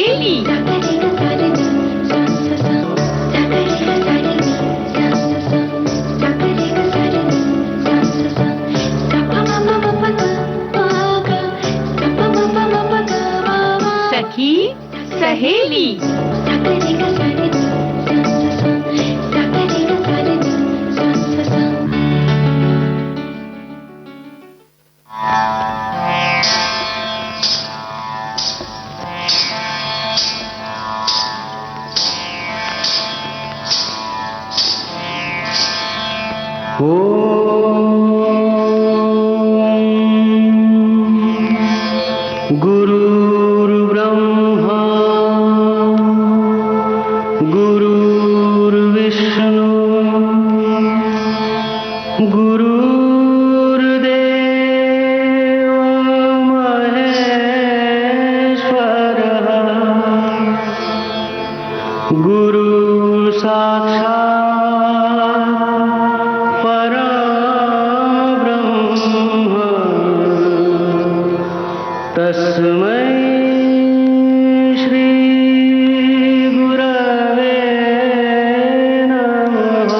सहेली। सखी सहेली। गुरुर्ब्रह्मा गुरुर्विष्णु गुरुर्देवो महेश्वरः गुरु साक्षात् परब्रह्म तस्मै श्री गुरवे नमः।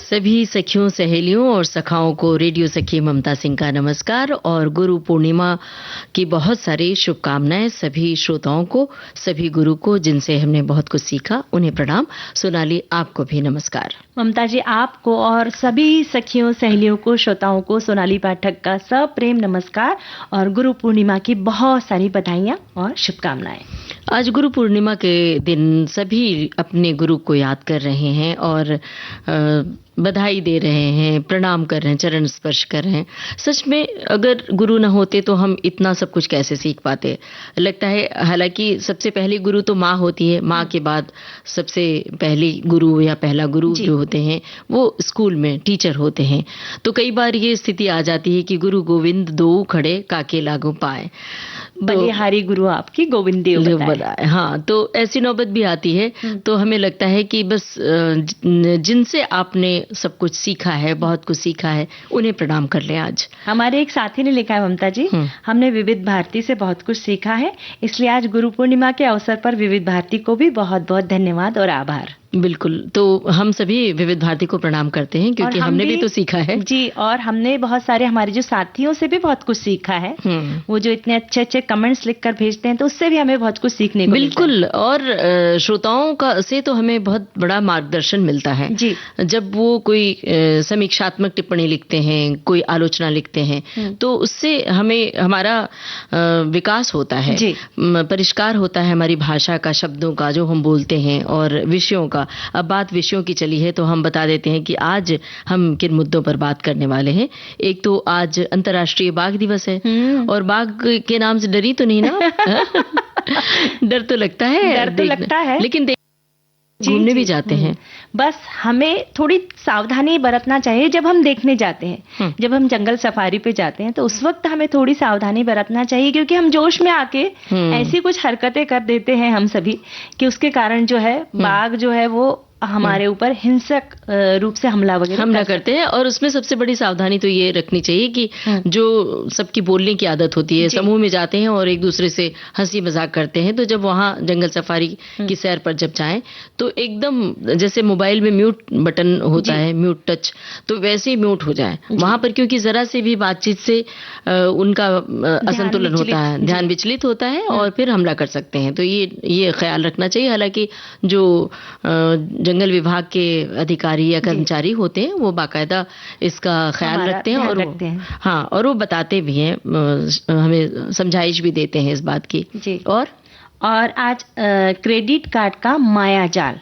सभी सखियों, सहेलियों और सखाओं को रेडियो सखी ममता सिंह का नमस्कार और गुरु पूर्णिमा की बहुत सारी शुभकामनाएं सभी श्रोताओं को, सभी गुरु को जिनसे हमने बहुत कुछ सीखा, उन्हें प्रणाम। सोनाली, आपको भी नमस्कार। ममता जी, आपको और सभी सखियों, सहेलियों को, श्रोताओं को सोनाली पाठक का सप्रेम नमस्कार और गुरु पूर्णिमा की बहुत सारी बधाइयां और शुभकामनाएं। आज गुरु पूर्णिमा के दिन सभी अपने गुरु को याद कर रहे हैं और बधाई दे रहे हैं, प्रणाम कर रहे हैं, चरण स्पर्श कर रहे हैं। सच में अगर गुरु न होते तो हम इतना सब कुछ कैसे सीख पाते, लगता है। हालांकि सबसे पहली गुरु तो माँ होती है, माँ के बाद सबसे पहली गुरु या पहला गुरु जो होते हैं वो स्कूल में टीचर होते हैं। तो कई बार ये स्थिति आ जाती है कि गुरु गोविंद दो खड़े काके लागू पाए, बलिहारी गुरु आपकी गोविंद देव बताए। हाँ, तो ऐसी नौबत भी आती है। तो हमें लगता है कि बस जिनसे आपने सब कुछ सीखा है, बहुत कुछ सीखा है, उन्हें प्रणाम कर लें। आज हमारे एक साथी ने लिखा है, ममता जी, हमने विविध भारती से बहुत कुछ सीखा है, इसलिए आज गुरु पूर्णिमा के अवसर पर विविध भारती को भी बहुत बहुत धन्यवाद और आभार। बिल्कुल, तो हम सभी विविध भारती को प्रणाम करते हैं क्योंकि हमने भी तो सीखा है जी। और हमने बहुत सारे हमारे जो साथियों से भी बहुत कुछ सीखा है। वो जो इतने अच्छे अच्छे कमेंट्स लिखकर भेजते हैं, तो उससे भी हमें बहुत कुछ सीखने को बिल्कुल। और श्रोताओं का से तो हमें बहुत बड़ा मार्गदर्शन मिलता है जी। जब वो कोई समीक्षात्मक टिप्पणी लिखते हैं, कोई आलोचना लिखते हैं, तो उससे हमें हमारा विकास होता है, परिष्कार होता है हमारी भाषा का, शब्दों का जो हम बोलते हैं और विषयों का। अब बात विषयों की चली है तो हम बता देते हैं कि आज हम किन मुद्दों पर बात करने वाले हैं। एक तो आज अंतर्राष्ट्रीय बाघ दिवस है और बाघ के नाम से डरी तो नहीं ना? डर तो लगता है, लेकिन घूमने भी जाते हैं। बस हमें थोड़ी सावधानी बरतना चाहिए जब हम देखने जाते हैं। जब हम जंगल सफारी पे जाते हैं तो उस वक्त हमें थोड़ी सावधानी बरतना चाहिए, क्योंकि हम जोश में आके ऐसी कुछ हरकतें कर देते हैं हम सभी कि उसके कारण जो है बाघ जो है वो हमारे ऊपर हिंसक रूप से हमला करते हैं। और उसमें सबसे बड़ी सावधानी तो ये रखनी चाहिए कि जो सबकी बोलने की आदत होती है, समूह में जाते हैं और एक दूसरे से हंसी मजाक करते हैं, तो जब वहां जंगल सफारी की सैर पर जब जाएं तो एकदम जैसे मोबाइल में म्यूट बटन होता है, म्यूट टच, तो वैसे ही म्यूट हो जाए वहां पर, क्योंकि जरा से भी बातचीत से उनका असंतुलन होता है, ध्यान विचलित होता है और फिर हमला कर सकते हैं। तो ये ख्याल रखना चाहिए। हालांकि जो जंगल विभाग के अधिकारी या कर्मचारी होते हैं वो बाकायदा इसका ख्याल रखते हैं और वो बताते भी हैं, हमें समझाइश भी देते हैं इस बात की। और आज क्रेडिट कार्ड का माया जाल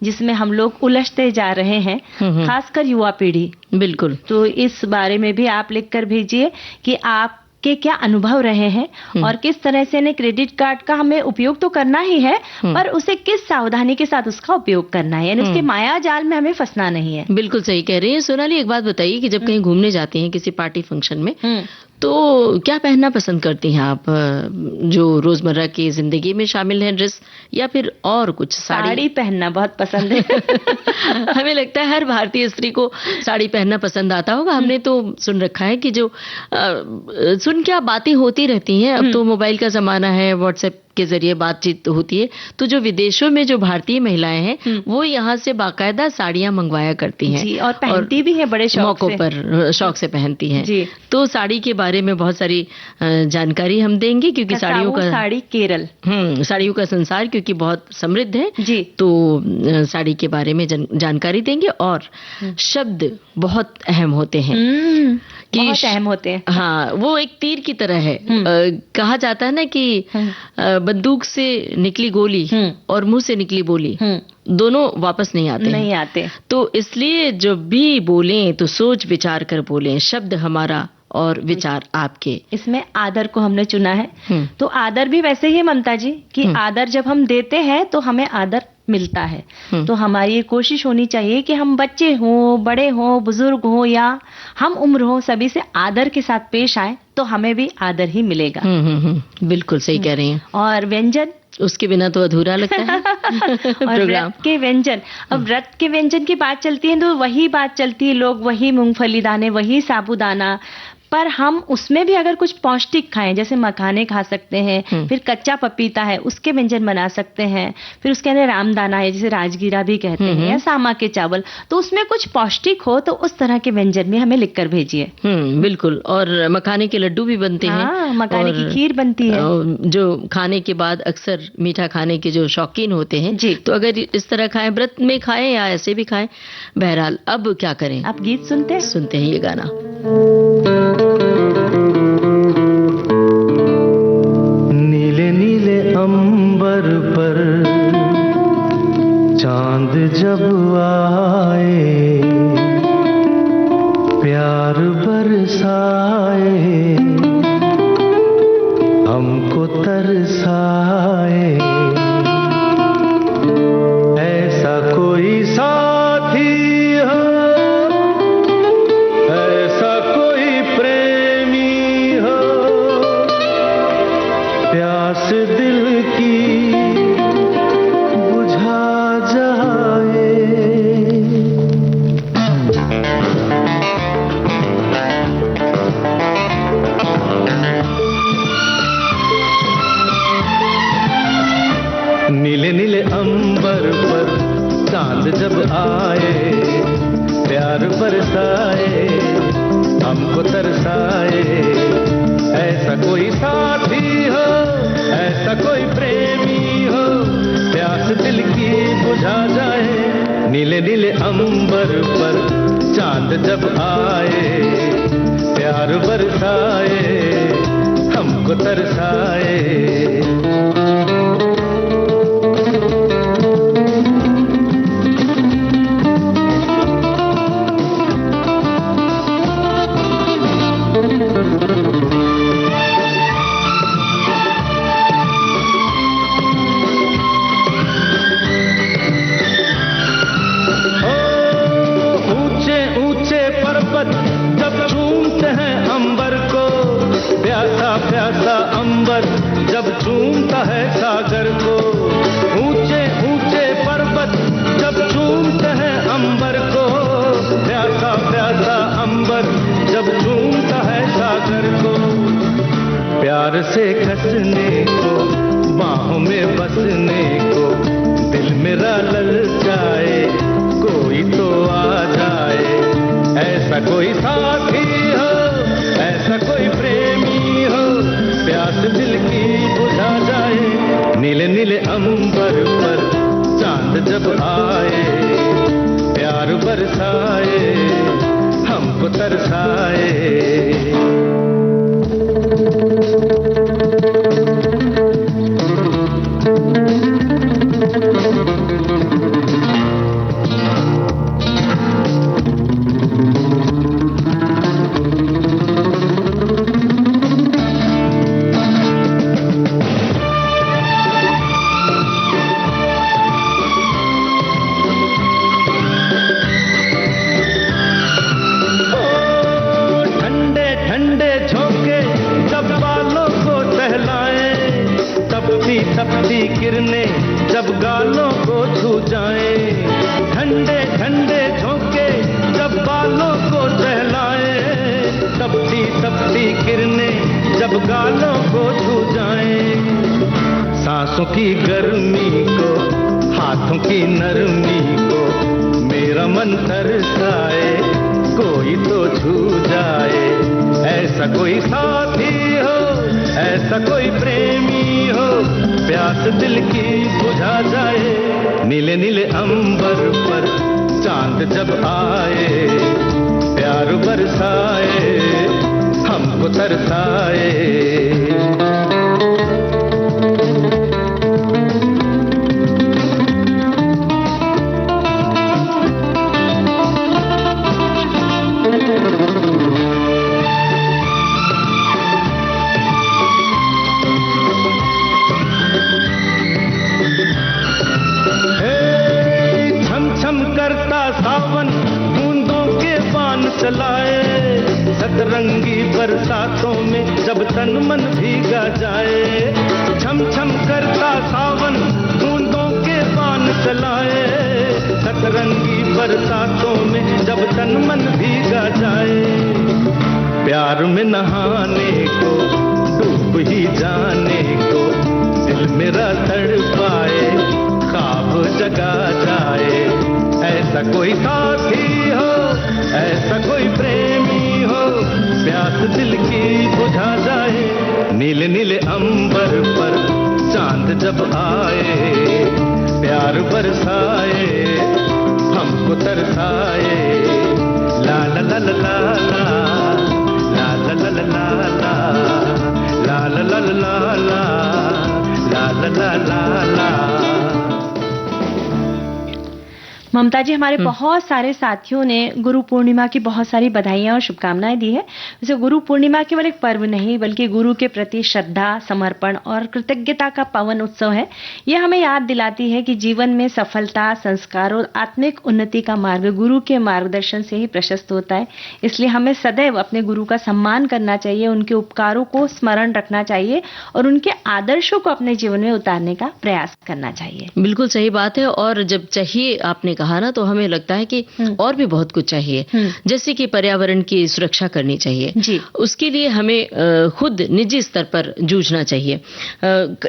जिसमें हम लोग उलझते जा रहे हैं, खासकर युवा पीढ़ी। बिल्कुल, तो इस बारे में भी आप लिखकर भेजिए कि आप के क्या अनुभव रहे हैं और किस तरह से ने क्रेडिट कार्ड का हमें उपयोग तो करना ही है, पर उसे किस सावधानी के साथ उसका उपयोग करना है, यानी उसके माया जाल में हमें फंसना नहीं है। बिल्कुल सही कह रही है सोनाली। एक बात बताइए कि जब कहीं घूमने जाते हैं किसी पार्टी फंक्शन में, तो क्या पहनना पसंद करती हैं आप, जो रोजमर्रा की जिंदगी में शामिल है ड्रेस, या फिर और कुछ? साड़ी पहनना बहुत पसंद है। हमें लगता है हर भारतीय स्त्री को साड़ी पहनना पसंद आता होगा। हमने तो सुन रखा है कि जो सुन क्या बातें होती रहती हैं। अब तो मोबाइल का जमाना है, व्हाट्सएप के जरिए बातचीत होती है, तो जो विदेशों में जो भारतीय महिलाएं हैं वो यहाँ से बाकायदा साड़ियां मंगवाया करती हैं जी, और पहनती भी हैं बड़े शौक मौकों से। पर शौक से पहनती हैं जी। तो साड़ी के बारे में बहुत सारी जानकारी हम देंगे, क्योंकि साड़ियों का साड़ी केरल साड़ियों का संसार क्योंकि बहुत समृद्ध है जी। तो साड़ी के बारे में जानकारी देंगे। और शब्द बहुत अहम होते हैं, बहुत अहम होते हैं। हाँ, वो एक तीर की तरह है। कहा जाता है ना कि बंदूक से निकली गोली और मुंह से निकली बोली दोनों वापस नहीं आते। तो इसलिए जब भी बोलें तो सोच विचार कर बोलें, शब्द हमारा और विचार आपके। इसमें आदर को हमने चुना है। तो आदर भी वैसे ही ममता जी कि आदर जब हम देते हैं तो हमें आदर मिलता है। तो हमारी ये कोशिश होनी चाहिए कि हम बच्चे हों, बड़े हों, बुजुर्ग हों या हम उम्र हो, सभी से आदर के साथ पेश आए तो हमें भी आदर ही मिलेगा। बिल्कुल सही कह रही हैं। और व्यंजन, उसके बिना तो अधूरा लगता है और व्रत के व्यंजन। अब व्रत के व्यंजन की बात चलती है तो वही बात चलती है, लोग वही मूंगफली दाने, वही साबूदाना, पर हम उसमें भी अगर कुछ पौष्टिक खाएं, जैसे मखाने खा सकते हैं, फिर कच्चा पपीता है उसके व्यंजन बना सकते हैं, फिर उसके अंदर रामदाना है जिसे राजगीरा भी कहते हैं, या सामा के चावल, तो उसमें कुछ पौष्टिक हो तो उस तरह के व्यंजन भी हमें लिखकर भेजिए। बिल्कुल। और मखाने के लड्डू भी बनते हैं, मखाने की खीर बनती है, जो खाने के बाद अक्सर मीठा खाने के जो शौकीन होते हैं जी, तो अगर इस तरह खाएं, व्रत में खाएं या ऐसे भी खाएं। बहरहाल अब क्या करें, आप गीत सुनते हैं ये गाना। नीले नीले अंबर पर चांद जब आए, प्यार बरसाए, हमको तरसाए, ऐसा कोई साथी हो, ऐसा कोई प्रेमी हो, प्यास दिल की बुझा जाए। नीले नीले अंबर पर चांद जब आए, प्यार बरसाए, हमको तरसाए, ऐसा कोई साथी हो, ऐसा कोई प्रेमी हो, प्यास दिल की बुझा जाए। नीले नीले अंबर पर चांद जब आए, प्यार बरसाए, हमको तरसाए। जब झूमते हैं अंबर को, प्यासा प्यासा अंबर जब झूमता है सागर को, ऊंचे ऊंचे पर्वत जब झूमते हैं अंबर को, प्यासा प्यासा अंबर जब झूमता है सागर को, प्यार से कसने को, बाहों में बसने को, दिल मेरा ललचाए, कोई तो आ जाए, ऐसा कोई साथी हो, ऐसा कोई प्रेमी हो, प्यास दिल की बुझा जाए। नीले नीले अंबर पर चांद जब आए, प्यार बरसाए, हमको तरसाए। तपती किरणें जब गालों को छू जाए, ठंडे ठंडे झोंके जब बालों को सहलाए, तपती तपती किरणें जब गालों को छू जाए, सांसों की गर्मी को, हाथों की नरमी को मेरा मन तरसाए, कोई तो छू जाए, ऐसा कोई साथी हो, ऐसा कोई प्रेमी हो, प्यास दिल की बुझा जाए। नीले नीले अंबर पर चांद जब आए, प्यार बरसाए, हमको तरसाए। चलाए सतरंगी बरसातों में जब तन मन भीगा जाए, छम छम करता सावन बूंदों के बाण चलाए, सतरंगी बरसातों में जब तन मन भीगा जाए, प्यार में नहाने को, डूब ही जाने को दिल मेरा तड़पाए, ख्वाब जगा जाए, ऐसा कोई साथी हो, ऐसा कोई प्रेमी हो, प्यास दिल की बुझा जाए। नीले नीले अंबर पर चांद जब आए, प्यार बरसाए, हमको तरसाए। ला ला ला ला ला ला ला ला ला ला ला ला ला ला ला ला ला ला। ममता जी, हमारे बहुत सारे साथियों ने गुरु पूर्णिमा की बहुत सारी बधाइयां और शुभकामनाएं दी है। वैसे गुरु पूर्णिमा केवल एक पर्व नहीं बल्कि गुरु के प्रति श्रद्धा, समर्पण और कृतज्ञता का पावन उत्सव है। यह हमें याद दिलाती है कि जीवन में सफलता, संस्कार और आत्मिक उन्नति का मार्ग गुरु के मार्गदर्शन से ही प्रशस्त होता है। इसलिए हमें सदैव अपने गुरु का सम्मान करना चाहिए, उनके उपकारों को स्मरण रखना चाहिए और उनके आदर्शों को अपने जीवन में उतारने का प्रयास करना चाहिए। बिल्कुल सही बात है। और जब चाहिए आपने कहा ना, तो हमें लगता है कि और भी बहुत कुछ चाहिए, जैसे कि पर्यावरण की सुरक्षा करनी चाहिए जी। उसके लिए हमें खुद निजी स्तर पर जूझना चाहिए।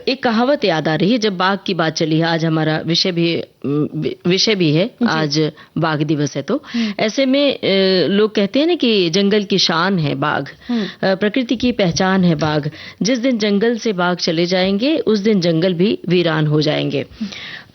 एक कहावत याद आ रही है, जब बाघ की बात चली है, आज हमारा विषय भी है, आज बाघ दिवस है, तो ऐसे में लोग कहते हैं ना कि जंगल की शान है बाघ, प्रकृति की पहचान है बाघ, जिस दिन जंगल से बाघ चले जाएंगे उस दिन जंगल भी वीरान हो जाएंगे।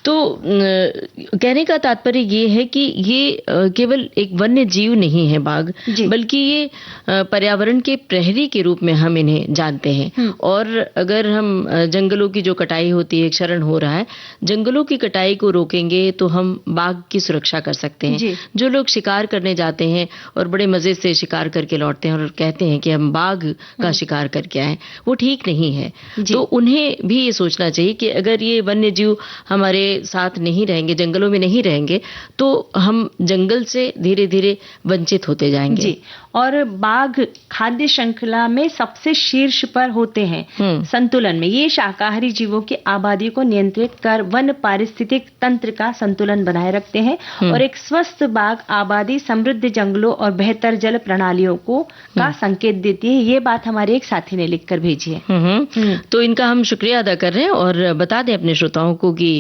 तो कहने का तात्पर्य ये है कि ये केवल एक वन्य जीव नहीं है बाघ, बल्कि ये पर्यावरण के प्रहरी के रूप में हम इन्हें जानते हैं। और अगर हम जंगलों की जो कटाई होती है, क्षरण हो रहा है, जंगलों की कटाई को रोकेंगे तो हम बाघ की सुरक्षा कर सकते हैं। जो लोग शिकार करने जाते हैं और बड़े मजे से शिकार करके लौटते हैं और कहते हैं कि हम बाघ का शिकार करके आए, वो ठीक नहीं है। तो उन्हें भी ये सोचना चाहिए कि अगर ये वन्य जीव हमारे साथ नहीं रहेंगे, जंगलों में नहीं रहेंगे, तो हम जंगल से धीरे धीरे वंचित होते जाएंगे। जी। और बाघ खाद्य श्रृंखला में सबसे शीर्ष पर होते हैं संतुलन में। ये शाकाहारी जीवों की आबादी को नियंत्रित कर वन पारिस्थितिक तंत्र का संतुलन बनाए रखते हैं और एक स्वस्थ बाघ आबादी समृद्ध जंगलों और बेहतर जल प्रणालियों को का संकेत देती है। ये बात हमारे एक साथी ने लिखकर भेजी है। तो इनका हम शुक्रिया अदा कर रहे हैं और बता दें अपने श्रोताओं को कि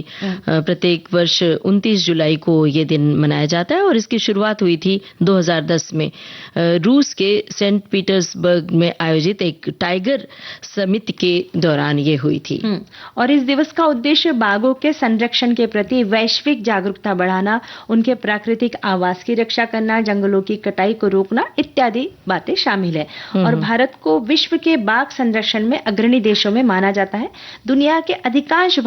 प्रत्येक वर्ष 29 जुलाई को ये दिन मनाया जाता है और इसकी शुरुआत हुई थी 2010 में रूस के सेंट पीटर्सबर्ग में आयोजित एक टाइगर समिट के दौरान ये हुई थी। और इस दिवस का उद्देश्य बाघों के संरक्षण के प्रति वैश्विक जागरूकता बढ़ाना, उनके प्राकृतिक आवास की रक्षा करना, जंगलों की कटाई को रोकना इत्यादि बातें शामिल है। और भारत को विश्व के बाघ संरक्षण में अग्रणी देशों में माना जाता है। दुनिया के अधिकांश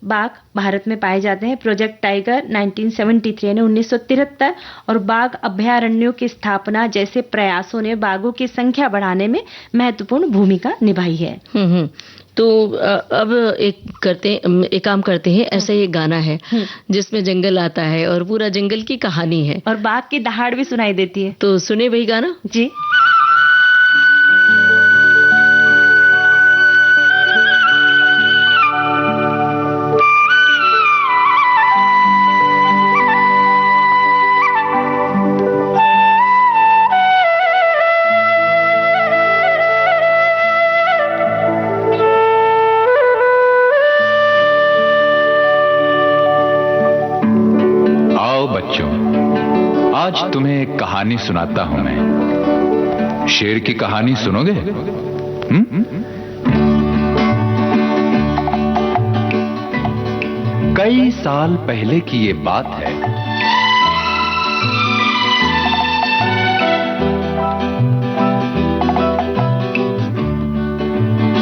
बाघ भारत में पाए जाते हैं। प्रोजेक्ट टाइगर 1973 ने 1973 और बाघ अभयारण्यों की स्थापना जैसे प्रयासों ने बाघों की संख्या बढ़ाने में महत्वपूर्ण भूमिका निभाई है। तो अब एक काम करते हैं, ऐसा ये गाना है जिसमें जंगल आता है और पूरा जंगल की कहानी है और बाघ की दहाड़ भी सुनाई देती है। तो सुने वही गाना जी। आज तुम्हें एक कहानी सुनाता हूं मैं। शेर की कहानी सुनोगे? कई साल पहले की ये बात है।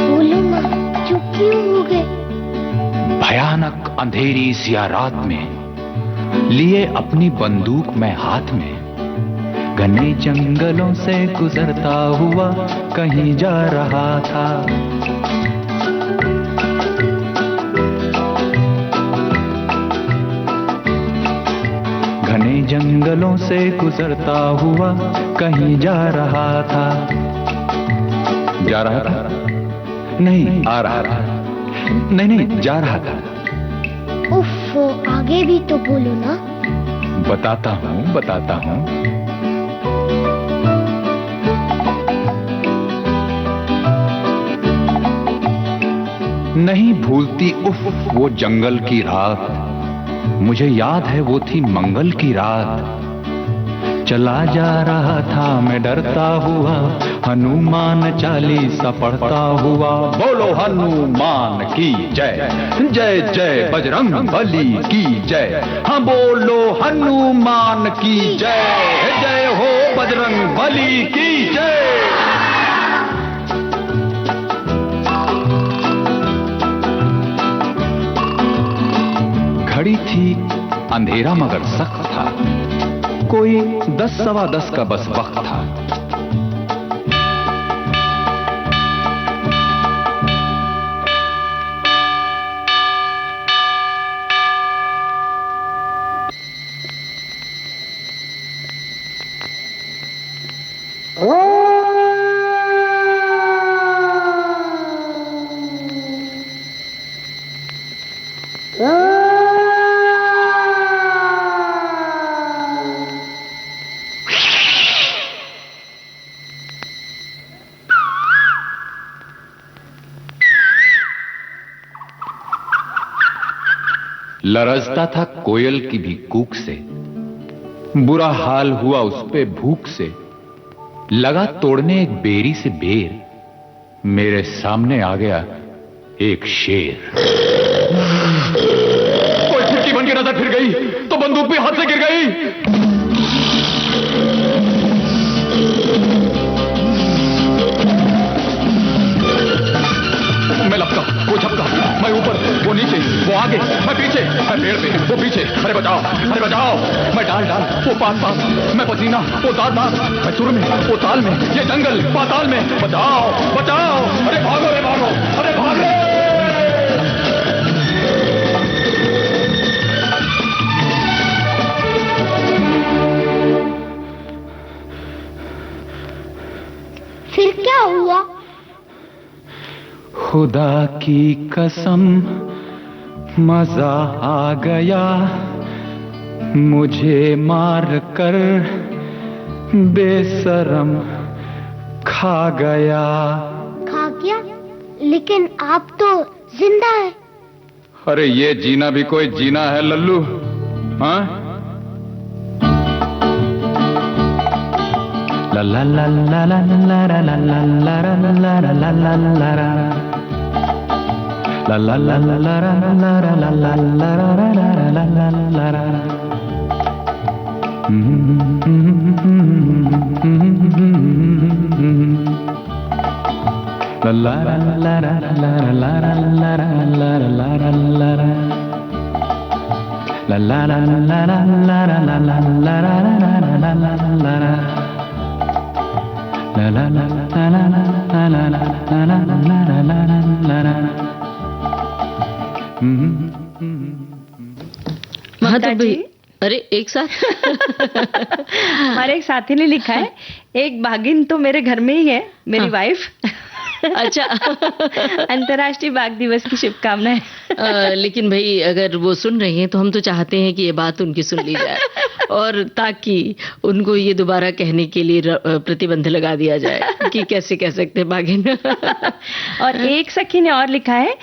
बोलो ना, चुप क्यों हो गए? भयानक अंधेरी सिया रात में लिए अपनी बंदूक मैं हाथ में, घने जंगलों से गुजरता हुआ कहीं जा रहा था। घने जंगलों से गुजरता हुआ कहीं जा रहा था। जा रहा था? नहीं, आ रहा था। नहीं, जा रहा था। उफ, आगे भी तो बोलो ना। बताता हूं। नहीं भूलती उफ वो जंगल की रात, मुझे याद है वो थी मंगल की रात। चला जा रहा था मैं डरता हुआ, हनुमान चालीसा पढ़ता हुआ। बोलो हनुमान की जय, जय जय बजरंग बली की जय। हाँ बोलो हनुमान की जय, जय हो बजरंग बली की जय। घड़ी थी अंधेरा मगर सख्त था, कोई 10 सवा 10 का बस वक्त था। लरजता था कोयल की भी कूक से, बुरा हाल हुआ उस पे भूख से। लगा तोड़ने एक बेरी से बेर, मेरे सामने आ गया एक शेर। कोई खिड़की बन के नजर फिर गई तो बंदूक भी हाथ से गिर गई। मैं लपका, वो झपका, मैं ऊपर, वो नीचे, वो आगे, मैं पीछे, मैं पेड़ पे, वो पीछे। अरे बचाओ, अरे बचाओ। मैं डाल, वो पास, मैं पसीना, वो दाद, मैं सुर में, वो ताल में, ये जंगल पाताल में। बचाओ, बचाओ। अरे भागो, अरे भागो, अरे भागो। फिर क्या हुआ? खुदा की कसम मजा आ गया, मुझे मार कर बेशरम खा गया। खा गया? लेकिन आप तो जिंदा है। अरे ये जीना भी कोई जीना है लल्लू? हाँ? ला ला ला ला ला ला ला ला ला ला ला ला ला ला ला ला ला La la la la la la la la la la la la la la la. La la la la la la la la la la la la la. La la la la la la la la la la la la la. La la la la la la la la la la. ममता जी, अरे एक साथ हमारे एक साथी ने लिखा है, एक बाघिन तो मेरे घर में ही है, मेरी वाइफ। अच्छा। अंतर्राष्ट्रीय बाघ दिवस की शुभकामनाएं। लेकिन भाई अगर वो सुन रही हैं तो हम तो चाहते हैं कि ये बात उनकी सुन ली जाए और ताकि उनको ये दोबारा कहने के लिए प्रतिबंध लगा दिया जाए कि कैसे कह सकते हैं बाघिन। और एक सखी ने और लिखा है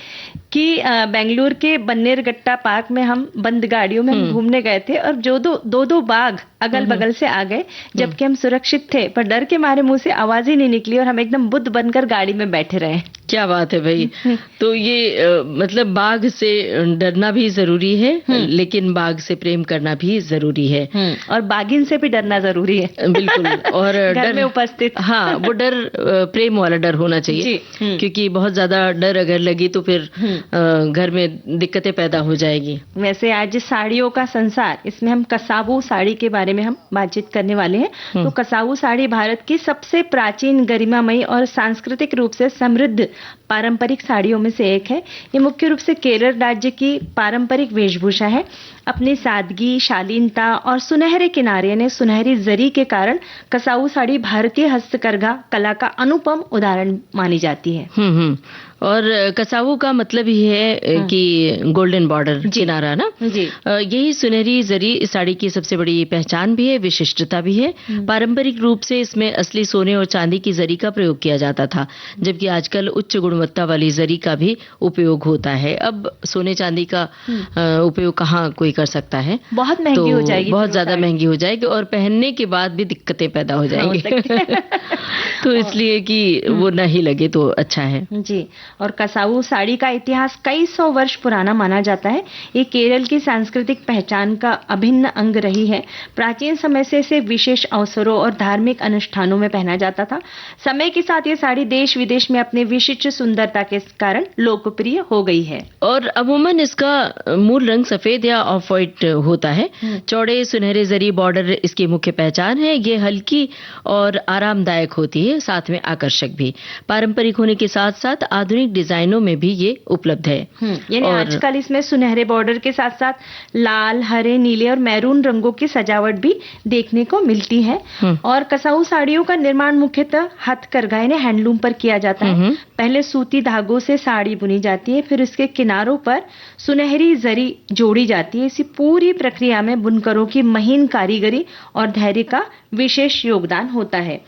कि बेंगलुरु के बन्नेरगट्टा पार्क में हम बंद गाड़ियों में हम घूमने गए थे और जो दो बाघ अगल बगल से आ गए, जबकि हम सुरक्षित थे, पर डर के मारे मुंह से आवाज ही नहीं निकली और हम एकदम बुद्ध बनकर गाड़ी में बैठे रहे। क्या बात है भाई। तो ये मतलब बाघ से डरना भी जरूरी है, लेकिन बाघ से प्रेम करना भी जरूरी है, और बाघिन से भी डरना जरूरी है। बिल्कुल। और घर में उपस्थित, हाँ, वो डर प्रेम वाला डर होना चाहिए, क्योंकि बहुत ज्यादा डर अगर लगी तो फिर घर में दिक्कतें पैदा हो जाएगी। वैसे आज साड़ियों का संसार, इसमें हम कसावू साड़ी के बारे में हम बातचीत करने वाले हैं। तो कसावू साड़ी भारत की सबसे प्राचीन, गरिमामयी और सांस्कृतिक रूप से समृद्ध पारंपरिक साड़ियों में से एक है। ये मुख्य रूप से केरल राज्य की पारंपरिक वेशभूषा है। अपनी सादगी, शालीनता और सुनहरे किनारे ने सुनहरी जरी के कारण कसावू साड़ी भारतीय हस्तकरघा कला का अनुपम उदाहरण मानी जाती है। और कसावू का मतलब ही है कि गोल्डन बॉर्डर, किनारा ना जी। यही सुनहरी जरी इस साड़ी की सबसे बड़ी पहचान भी है, विशिष्टता भी है। पारंपरिक रूप से इसमें असली सोने और चांदी की जरी का प्रयोग किया जाता था, जबकि आजकल उच्च गुणवत्ता वाली जरी का भी उपयोग होता है। अब सोने चांदी का उपयोग कहाँ कोई कर सकता है, बहुत महंगी हो जाएगी, बहुत ज्यादा महंगी हो जाएगी, और पहनने के बाद भी दिक्कतें पैदा हो जाएंगी। तो इसलिए कि वो न ही लगे तो अच्छा है जी। और कसावू साड़ी का इतिहास कई सौ वर्ष पुराना माना जाता है। ये केरल की सांस्कृतिक पहचान का अभिन्न अंग रही है। प्राचीन समय से इसे विशेष अवसरों और धार्मिक अनुष्ठानों में पहना जाता था। समय के साथ ये साड़ी देश विदेश में अपने विशिष्ट सुंदरता के कारण लोकप्रिय हो गई है। और अमूमन इसका मूल रंग सफेद या ऑफ व्हाइट होता है। चौड़े सुनहरे जरी बॉर्डर इसकी मुख्य पहचान है। ये हल्की और आरामदायक होती है, साथ में आकर्षक भी। पारंपरिक होने के साथ साथ आधुनिक डिजाइनों में भी ये उपलब्ध है। यानी आजकल इसमें सुनहरे बॉर्डर के साथ साथ लाल, हरे, नीले और मैरून रंगों की सजावट भी देखने को मिलती है। और कसाऊ साड़ियों का निर्माण मुख्यतः हथकरघा यानी हैंडलूम पर किया जाता है। पहले सूती धागों से साड़ी बुनी जाती है, फिर उसके किनारों पर सुनहरी जरी जोड़ी जाती है। इसी पूरी प्रक्रिया में बुनकरों की महीन कारीगरी और धैर्य का विशेष योगदान होता है।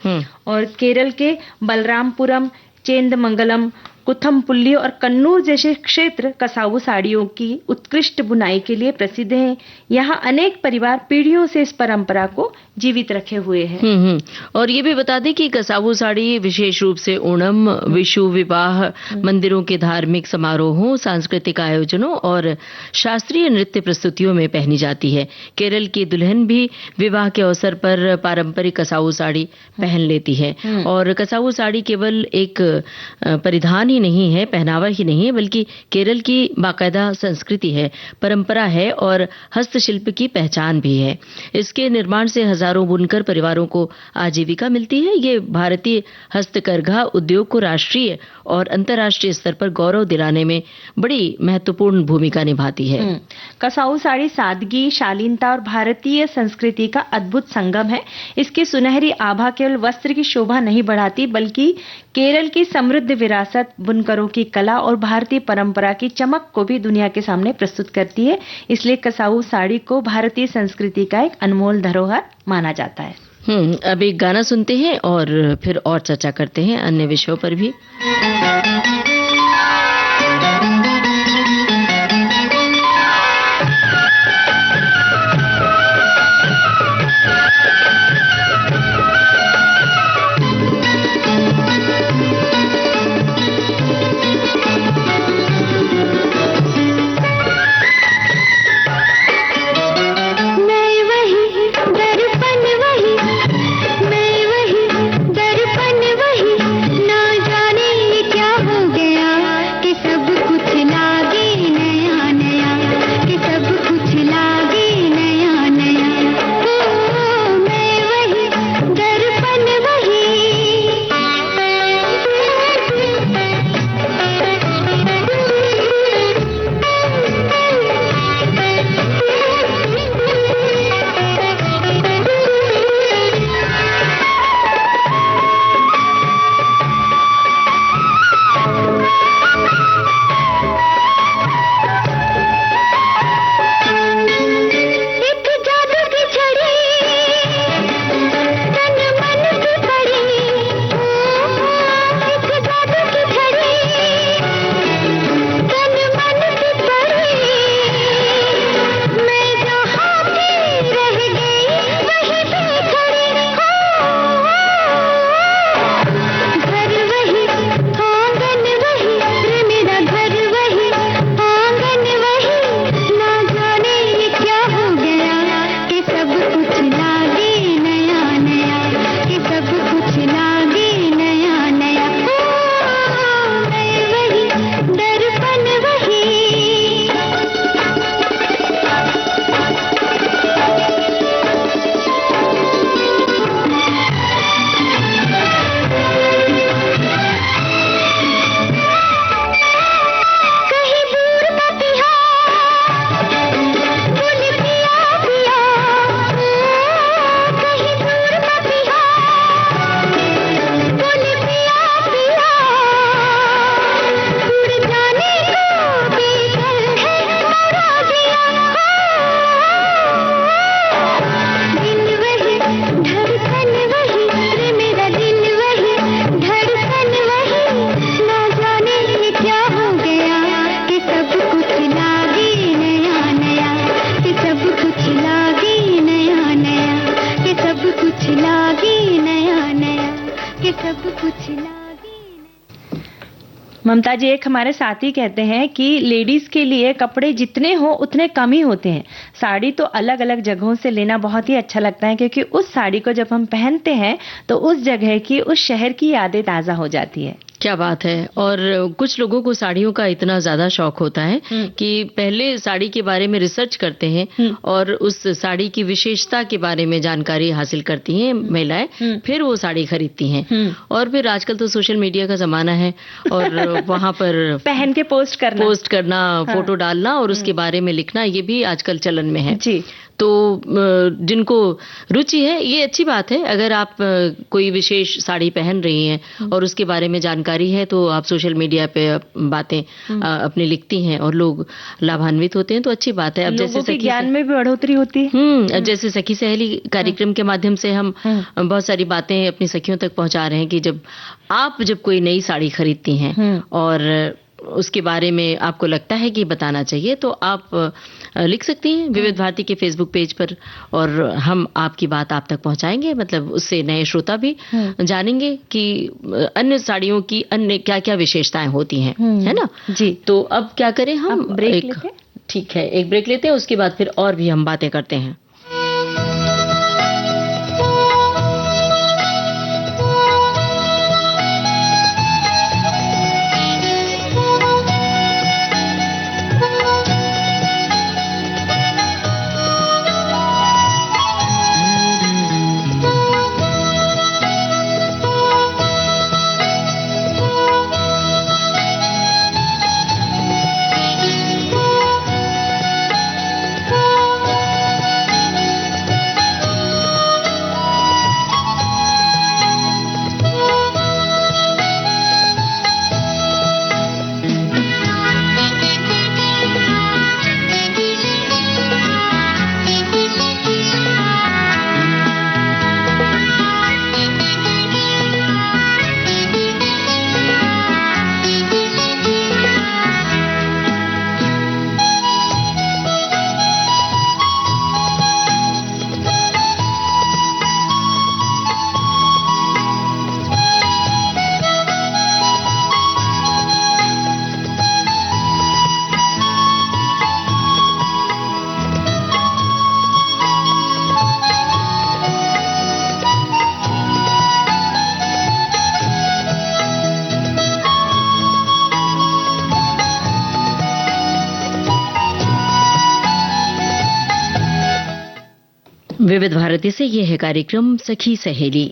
और केरल के बलरामपुरम, चेंदमंगलम, कुथमपुल्ली और कन्नूर जैसे क्षेत्र कसावू साड़ियों की उत्कृष्ट बुनाई के लिए प्रसिद्ध हैं। यहाँ अनेक परिवार पीढ़ियों से इस परंपरा को जीवित रखे हुए हैं। और ये भी बता दें कि कसावू साड़ी विशेष रूप से ओणम, विशु, विवाह, मंदिरों के धार्मिक समारोहों, सांस्कृतिक आयोजनों और शास्त्रीय नृत्य प्रस्तुतियों में पहनी जाती है। केरल की दुल्हन भी विवाह के अवसर पर पारंपरिक कसावू साड़ी पहन लेती है। और कसावू साड़ी केवल एक परिधान ही नहीं है, पहनावा ही नहीं है, बल्कि केरल की बाकायदा संस्कृति है, परंपरा है और हस्तशिल्प की पहचान भी है। इसके निर्माण से हजारों बुनकर परिवारों को आजीविका मिलती है। ये भारतीय हस्तकरघा उद्योग को राष्ट्रीय और अंतर्राष्ट्रीय स्तर पर गौरव दिलाने में बड़ी महत्वपूर्ण भूमिका निभाती है। कसाऊ साड़ी सादगी, शालीनता और भारतीय संस्कृति का अद्भुत संगम है। इसकी सुनहरी आभा केवल वस्त्र की शोभा नहीं बढ़ाती, बल्कि केरल की समृद्ध विरासत, बुनकरों की कला और भारतीय परंपरा की चमक को भी दुनिया के सामने प्रस्तुत करती है। इसलिए कसाऊ साड़ी को भारतीय संस्कृति का एक अनमोल धरोहर माना जाता है। अब एक गाना सुनते हैं और फिर और चर्चा करते हैं अन्य विषयों पर भी। मैं वही दर्पण वही, ना जाने क्या हो गया। ममता जी, एक हमारे साथी कहते हैं कि लेडीज के लिए कपड़े जितने हो उतने कम ही होते हैं। साड़ी तो अलग अलग जगहों से लेना बहुत ही अच्छा लगता है, क्योंकि उस साड़ी को जब हम पहनते हैं तो उस जगह की, उस शहर की यादें ताजा हो जाती है। क्या बात है। और कुछ लोगों को साड़ियों का इतना ज्यादा शौक होता है कि पहले साड़ी के बारे में रिसर्च करते हैं और उस साड़ी की विशेषता के बारे में जानकारी हासिल करती हैं महिलाएं, फिर वो साड़ी खरीदती हैं। और फिर आजकल तो सोशल मीडिया का जमाना है और वहां पर पहन के पोस्ट करना, फोटो डालना और उसके बारे में लिखना, ये भी आजकल चलन में है जी। तो जिनको रुचि है, ये अच्छी बात है। अगर आप कोई विशेष साड़ी पहन रही हैं और उसके बारे में जानकारी है तो आप सोशल मीडिया पे बातें अपनी लिखती हैं और लोग लाभान्वित होते हैं, तो अच्छी बात है। अब जैसे सखी ज्ञान में भी बढ़ोतरी होती है। जैसे सखी सहेली कार्यक्रम के माध्यम से हम बहुत सारी बातें अपनी सखियों तक पहुंचा रहे हैं कि जब कोई नई साड़ी खरीदती हैं और उसके बारे में आपको लगता है कि बताना चाहिए, तो आप लिख सकती हैं विविध भारती के फेसबुक पेज पर और हम आपकी बात आप तक पहुंचाएंगे। मतलब उससे नए श्रोता भी जानेंगे कि अन्य साड़ियों की अन्य क्या क्या विशेषताएं होती हैं, है ना जी। तो अब क्या करें, हम ब्रेक लेते हैं। ठीक है, एक ब्रेक लेते हैं, उसके बाद फिर और भी हम बातें करते हैं। विविध भारती से ये है कार्यक्रम सखी सहेली।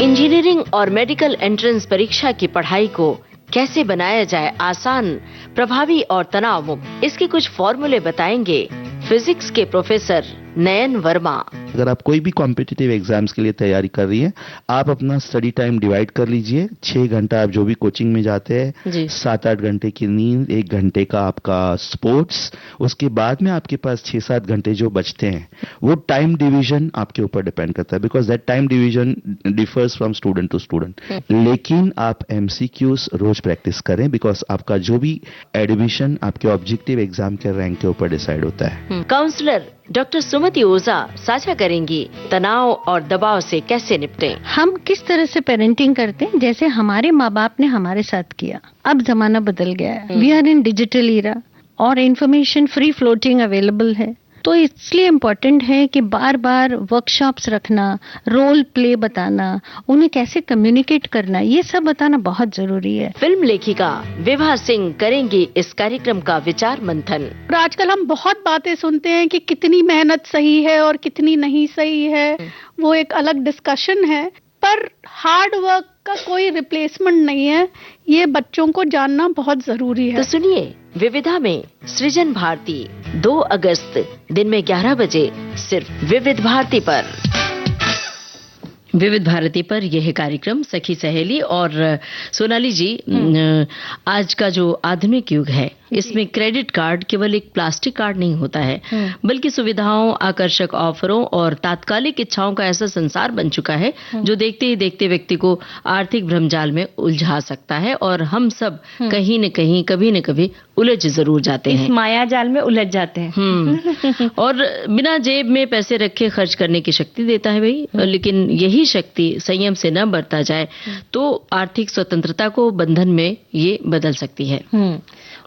इंजीनियरिंग और मेडिकल एंट्रेंस परीक्षा की पढ़ाई को कैसे बनाया जाए आसान, प्रभावी और तनाव मुक्त, इसके कुछ फॉर्मूले बताएंगे फिजिक्स के प्रोफेसर नयन वर्मा। अगर आप कोई भी कॉम्पिटिटिव एग्जाम्स के लिए तैयारी कर रही हैं, आप अपना स्टडी टाइम डिवाइड कर लीजिए। 6 घंटा आप जो भी कोचिंग में जाते हैं, 7-8 घंटे की नींद, 1 घंटे का आपका स्पोर्ट्स, उसके बाद में आपके पास 6-7 घंटे जो बचते हैं, वो टाइम डिवीजन आपके ऊपर डिपेंड करता है, because that time division differs from student to student. लेकिन आप MCQs रोज प्रैक्टिस करें, बिकॉज आपका जो भी एडमिशन आपके ऑब्जेक्टिव एग्जाम के रैंक के ऊपर डिसाइड होता है। काउंसलर डॉक्टर सुमति ओझा साझा करेंगी तनाव और दबाव से कैसे निपटें। हम किस तरह से पेरेंटिंग करते हैं, जैसे हमारे माँ बाप ने हमारे साथ किया। अब जमाना बदल गया है, we are in digital era और इंफॉर्मेशन फ्री फ्लोटिंग अवेलेबल है, तो इसलिए इम्पोर्टेंट है कि बार बार वर्कशॉप्स रखना, रोल प्ले बताना, उन्हें कैसे कम्युनिकेट करना, ये सब बताना बहुत जरूरी है। फिल्म लेखिका विभा सिंह करेंगी इस कार्यक्रम का विचार मंथन। और आजकल हम बहुत बातें सुनते हैं कि कितनी मेहनत सही है और कितनी नहीं सही है, वो एक अलग डिस्कशन है, पर हार्ड वर्क का कोई रिप्लेसमेंट नहीं है, ये बच्चों को जानना बहुत जरूरी है। तो सुनिए विविधा में सृजन भारती 2 अगस्त दिन में 11 बजे सिर्फ विविध भारती पर। विविध भारती पर यह कार्यक्रम सखी सहेली। और सोनाली जी, आज का जो आधुनिक युग है, इसमें क्रेडिट कार्ड केवल एक प्लास्टिक कार्ड नहीं होता है, बल्कि सुविधाओं, आकर्षक ऑफरों और तात्कालिक इच्छाओं का ऐसा संसार बन चुका है जो देखते ही देखते व्यक्ति को आर्थिक भ्रमजाल में उलझा सकता है और हम सब कहीं न कहीं, कभी न कभी उलझ जरूर जाते हैं, इस माया जाल में उलझ जाते हैं। और बिना जेब में पैसे रखे खर्च करने की शक्ति देता है भाई, लेकिन यही शक्ति संयम से न बरता जाए तो आर्थिक स्वतंत्रता को बंधन में ये बदल सकती है।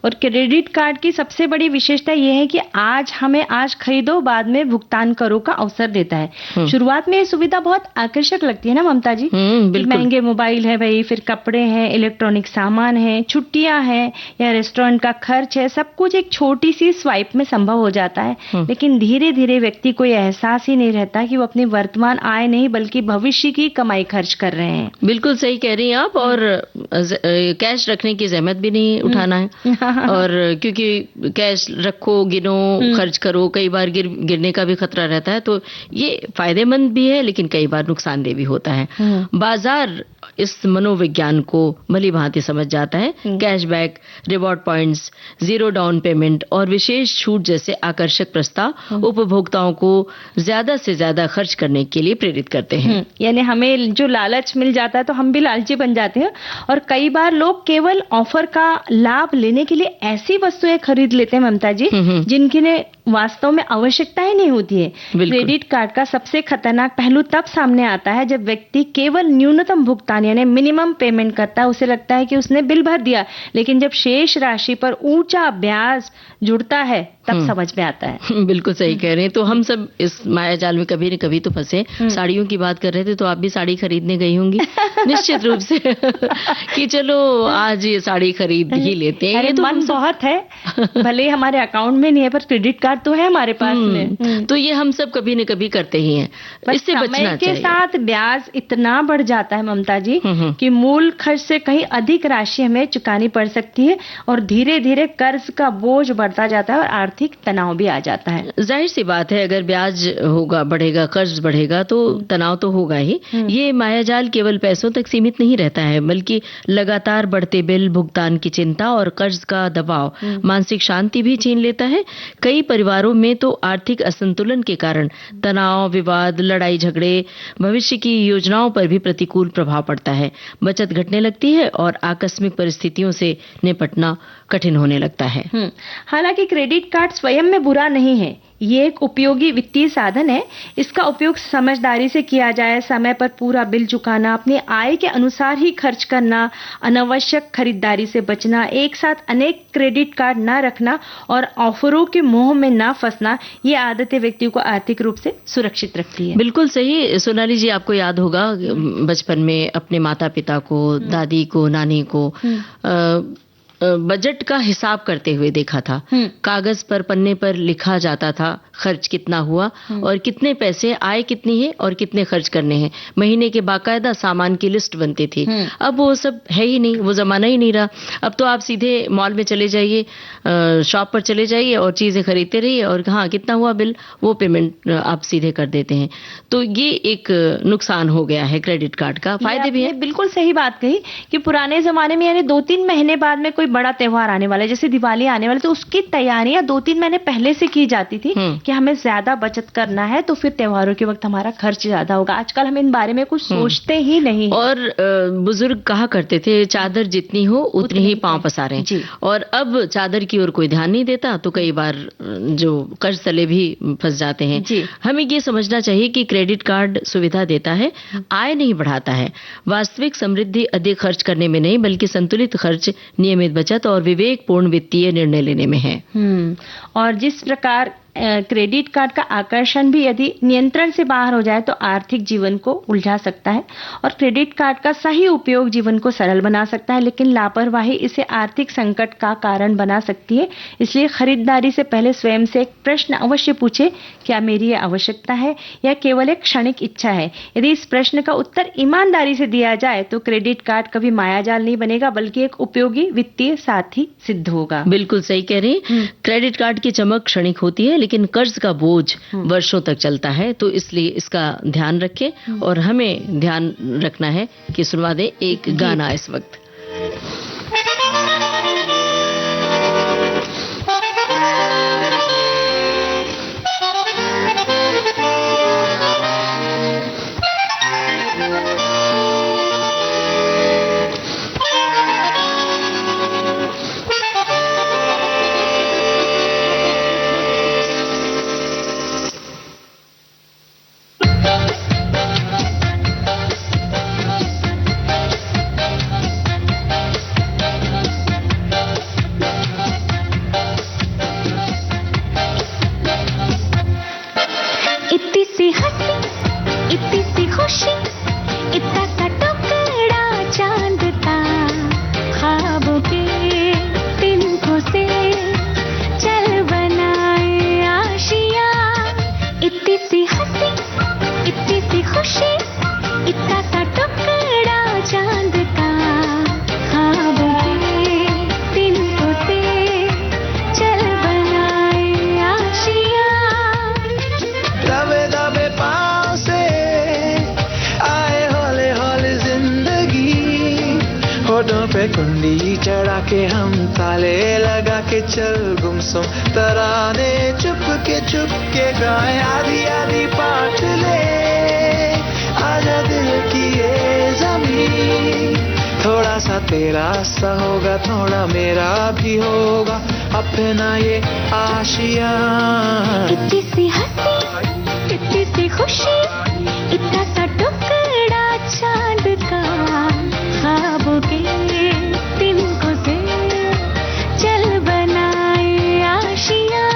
और क्रेडिट कार्ड की सबसे बड़ी विशेषता यह है कि आज खरीदो बाद में भुगतान करो का अवसर देता है। शुरुआत में ये सुविधा बहुत आकर्षक लगती है ना ममता जी, महंगे मोबाइल है भाई, फिर कपड़े हैं, इलेक्ट्रॉनिक सामान है, छुट्टियां हैं या रेस्टोरेंट का खर्च है, सब कुछ एक छोटी सी स्वाइप में संभव हो जाता है। लेकिन धीरे धीरे व्यक्ति को यह एहसास ही नहीं रहता कि वो अपनी वर्तमान आय नहीं बल्कि भविष्य की कमाई खर्च कर रहे हैं। बिल्कुल सही कह रही हैं आप। और कैश रखने की जहमत भी नहीं उठाना है, और क्योंकि कैश रखो, गिनो, खर्च करो, कई बार गिरने का भी खतरा रहता है, तो ये फायदेमंद भी है लेकिन कई बार नुकसानदेह भी होता है। बाजार इस मनोविज्ञान को भली भांति समझ जाता है। Cashback, reward points, zero down payment और विशेष छूट जैसे आकर्षक प्रस्ताव उपभोक्ताओं को ज्यादा से ज्यादा खर्च करने के लिए प्रेरित करते हैं। यानी हमें जो लालच मिल जाता है तो हम भी लालची बन जाते हैं, और कई बार लोग केवल ऑफर का लाभ लेने के लिए ऐसी वस्तुएं खरीद लेते हैं ममता जी जिनकी वास्तव में आवश्यकता ही नहीं होती है। क्रेडिट कार्ड का सबसे खतरनाक पहलू तब सामने आता है जब व्यक्ति केवल न्यूनतम भुगतान यानी मिनिमम पेमेंट करता है। उसे लगता है कि उसने बिल भर दिया, लेकिन जब शेष राशि पर ऊंचा ब्याज जुड़ता है तब समझ में आता है। बिल्कुल सही कह रहे हैं। तो हम सब इस माया जाल में कभी न कभी तो फंसे। साड़ियों की बात कर रहे थे तो आप भी साड़ी खरीदने गई होंगी निश्चित रूप से कि चलो आज ये साड़ी खरीद ही लेते हैं। ये तो मन बहुत है, भले हमारे अकाउंट में नहीं है पर क्रेडिट कार्ड तो है हमारे पास में। तो ये हम सब कभी न कभी करते ही हैं। इससे बचना चाहिए। के साथ ब्याज इतना बढ़ जाता है ममता जी कि मूल खर्च से कहीं अधिक राशि हमें चुकानी पड़ सकती है, और धीरे धीरे कर्ज का बोझ बढ़ता जाता है और आर्थिक तनाव भी आ जाता है। जाहिर सी बात है, अगर ब्याज होगा, बढ़ेगा, कर्ज बढ़ेगा तो तनाव तो होगा ही। ये मायाजाल केवल पैसों तक सीमित नहीं रहता है, बल्कि लगातार बढ़ते बिल, भुगतान की चिंता और कर्ज का दबाव मानसिक शांति भी छीन लेता है। कई परिवारों में तो आर्थिक असंतुलन के कारण तनाव, विवाद, लड़ाई झगड़े, भविष्य की योजनाओं पर भी प्रतिकूल प्रभाव पड़ता है। बचत घटने लगती है और आकस्मिक परिस्थितियों से निपटना कठिन होने लगता है। हालांकि क्रेडिट कार्ड स्वयं में बुरा नहीं है, ये एक उपयोगी वित्तीय साधन है। इसका उपयोग समझदारी से किया जाए, समय पर पूरा बिल चुकाना, अपनी आय के अनुसार ही खर्च करना, अनावश्यक खरीदारी से बचना, एक साथ अनेक क्रेडिट कार्ड ना रखना और ऑफरों के मोह में ना फंसना, ये आदतें व्यक्ति को आर्थिक रूप से सुरक्षित रखती है। बिल्कुल सही। सोनाली जी, आपको याद होगा बचपन में अपने माता पिता को, दादी को, नानी को बजट का हिसाब करते हुए देखा था। कागज पर, पन्ने पर लिखा जाता था खर्च कितना हुआ और कितने पैसे, आय कितनी है और कितने खर्च करने हैं। महीने के बाकायदा सामान की लिस्ट बनती थी। अब वो सब है ही नहीं, वो जमाना ही नहीं रहा। अब तो आप सीधे मॉल में चले जाइए, शॉप पर चले जाइए और चीजें खरीदते रहिए, और हाँ कितना हुआ बिल वो पेमेंट आप सीधे कर देते हैं। तो ये एक नुकसान हो गया है क्रेडिट कार्ड का। फायदे भी है। बिल्कुल सही बात कही कि पुराने जमाने में यानी 2-3 महीने बाद में कोई बड़ा त्योहार आने वाला है, जैसे दिवाली आने वाली, तो उसकी तैयारियां 2-3 महीने पहले से की जाती थी कि हमें ज्यादा बचत करना है तो फिर त्योहारों के वक्त हमारा खर्च ज्यादा होगा। आजकल हम इन बारे में कुछ सोचते ही नहीं। और बुजुर्ग कहा करते थे चादर जितनी हो उतनी ही पांव पसारें, और अब चादर की ओर कोई ध्यान नहीं देता तो कई बार जो कर्ज तले भी फंस जाते हैं। हमें ये समझना चाहिए कि क्रेडिट कार्ड सुविधा देता है, आय नहीं बढ़ाता है। वास्तविक समृद्धि अधिक खर्च करने में नहीं बल्कि संतुलित खर्च, नियमित बचत और विवेकपूर्ण वित्तीय निर्णय लेने में है। और जिस प्रकार क्रेडिट कार्ड का आकर्षण भी यदि नियंत्रण से बाहर हो जाए तो आर्थिक जीवन को उलझा सकता है, और क्रेडिट कार्ड का सही उपयोग जीवन को सरल बना सकता है, लेकिन लापरवाही इसे आर्थिक संकट का कारण बना सकती है। इसलिए खरीदारी से पहले स्वयं से एक प्रश्न अवश्य पूछे, क्या मेरी ये आवश्यकता है या केवल एक क्षणिक इच्छा है? यदि इस प्रश्न का उत्तर ईमानदारी से दिया जाए तो क्रेडिट कार्ड कभी मायाजाल नहीं बनेगा बल्कि एक उपयोगी वित्तीय साथी सिद्ध होगा। बिल्कुल सही कह रही हैं। क्रेडिट कार्ड की चमक क्षणिक होती है लेकिन कर्ज का बोझ वर्षों तक चलता है, तो इसलिए इसका ध्यान रखें। और हमें ध्यान रखना है कि सुनवा दे एक गाना इस वक्त। होठों पे कुंडी चढ़ा के हम ताले लगा के चल गुमसुम तराने चुप के गाए आधी आधी पाठ ले आजा दिल की ये ज़मीं थोड़ा सा तेरा सा होगा थोड़ा मेरा भी होगा अपना ये आशियाँ कितनी सी हंसी कितनी सी खुशी इतना सा टुकड़ा चांद का ख्वाबों के तिनकों से चल बनाए आशियाँ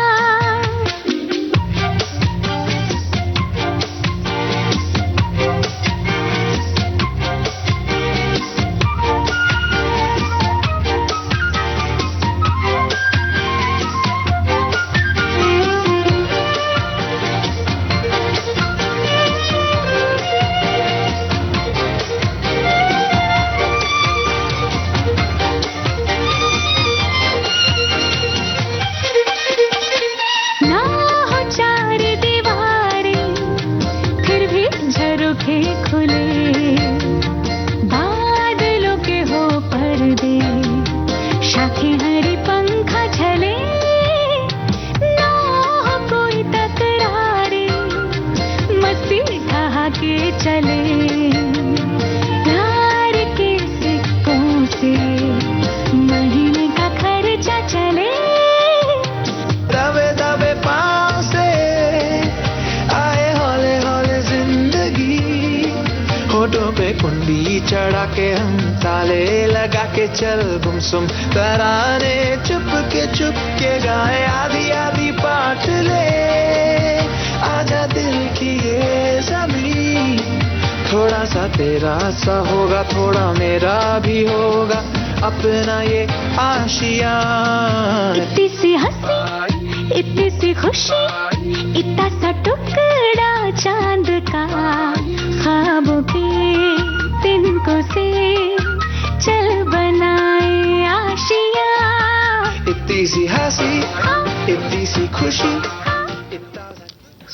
चढ़ा के हम ताले लगा के चल गुमसुम तराने चुप के गाए आधी आधी पाठ ले आजा दिल की ये ज़मीं थोड़ा सा तेरा सा होगा थोड़ा मेरा भी होगा अपना ये आशियाँ इतनी सी हंसी इतनी सी खुशी इतना सा टुकड़ा चांद का ख्वाबों के तिनको से चल बनाए आशियाँ इतनी सी हंसी इतनी सी खुशी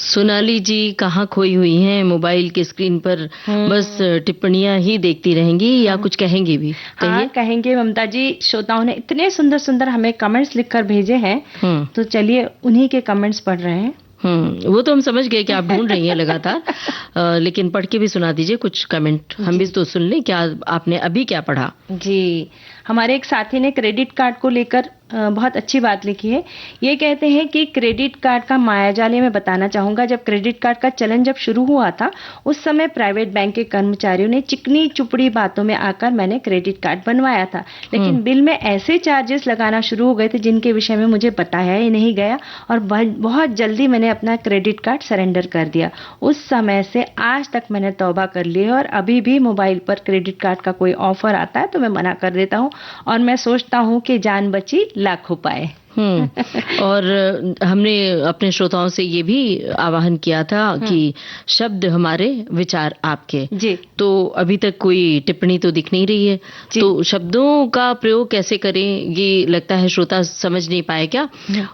सोनाली जी कहाँ खोई हुई हैं मोबाइल के स्क्रीन पर बस टिप्पणियां ही देखती रहेंगी या कुछ कहेंगी भी हाँ कहेंगे ममता जी श्रोताओं ने इतने सुंदर सुंदर हमें कमेंट्स लिखकर भेजे हैं तो चलिए उन्हीं के कमेंट्स पढ़ रहे हैं वो तो हम समझ गए कि आप ढूंढ रही हैं लगातार लेकिन पढ़ के भी सुना दीजिए कुछ कमेंट हम भी तो सुन लें क्या आपने अभी क्या पढ़ा जी हमारे एक साथी ने क्रेडिट कार्ड को लेकर बहुत अच्छी बात लिखी है ये कहते हैं कि क्रेडिट कार्ड का मायाजाल मैं बताना चाहूंगा जब क्रेडिट कार्ड का चलन जब शुरू हुआ था उस समय प्राइवेट बैंक के कर्मचारियों ने चिकनी चुपड़ी बातों में आकर मैंने क्रेडिट कार्ड बनवाया था लेकिन बिल में ऐसे चार्जेस लगाना शुरू हो गए थे जिनके विषय में मुझे बताया ही नहीं गया और बहुत जल्दी मैंने अपना क्रेडिट कार्ड सरेंडर कर दिया उस समय से आज तक मैंने तौबा कर ली है और अभी भी मोबाइल पर क्रेडिट कार्ड का कोई ऑफर आता है तो मैं मना कर देता हूँ और मैं सोचता हूँ कि जान बची लाख उपाय और हमने अपने श्रोताओं से ये भी आह्वान किया था कि शब्द हमारे विचार आपके जी तो अभी तक कोई टिप्पणी तो दिख नहीं रही है तो शब्दों का प्रयोग कैसे करें ये लगता है श्रोता समझ नहीं पाए क्या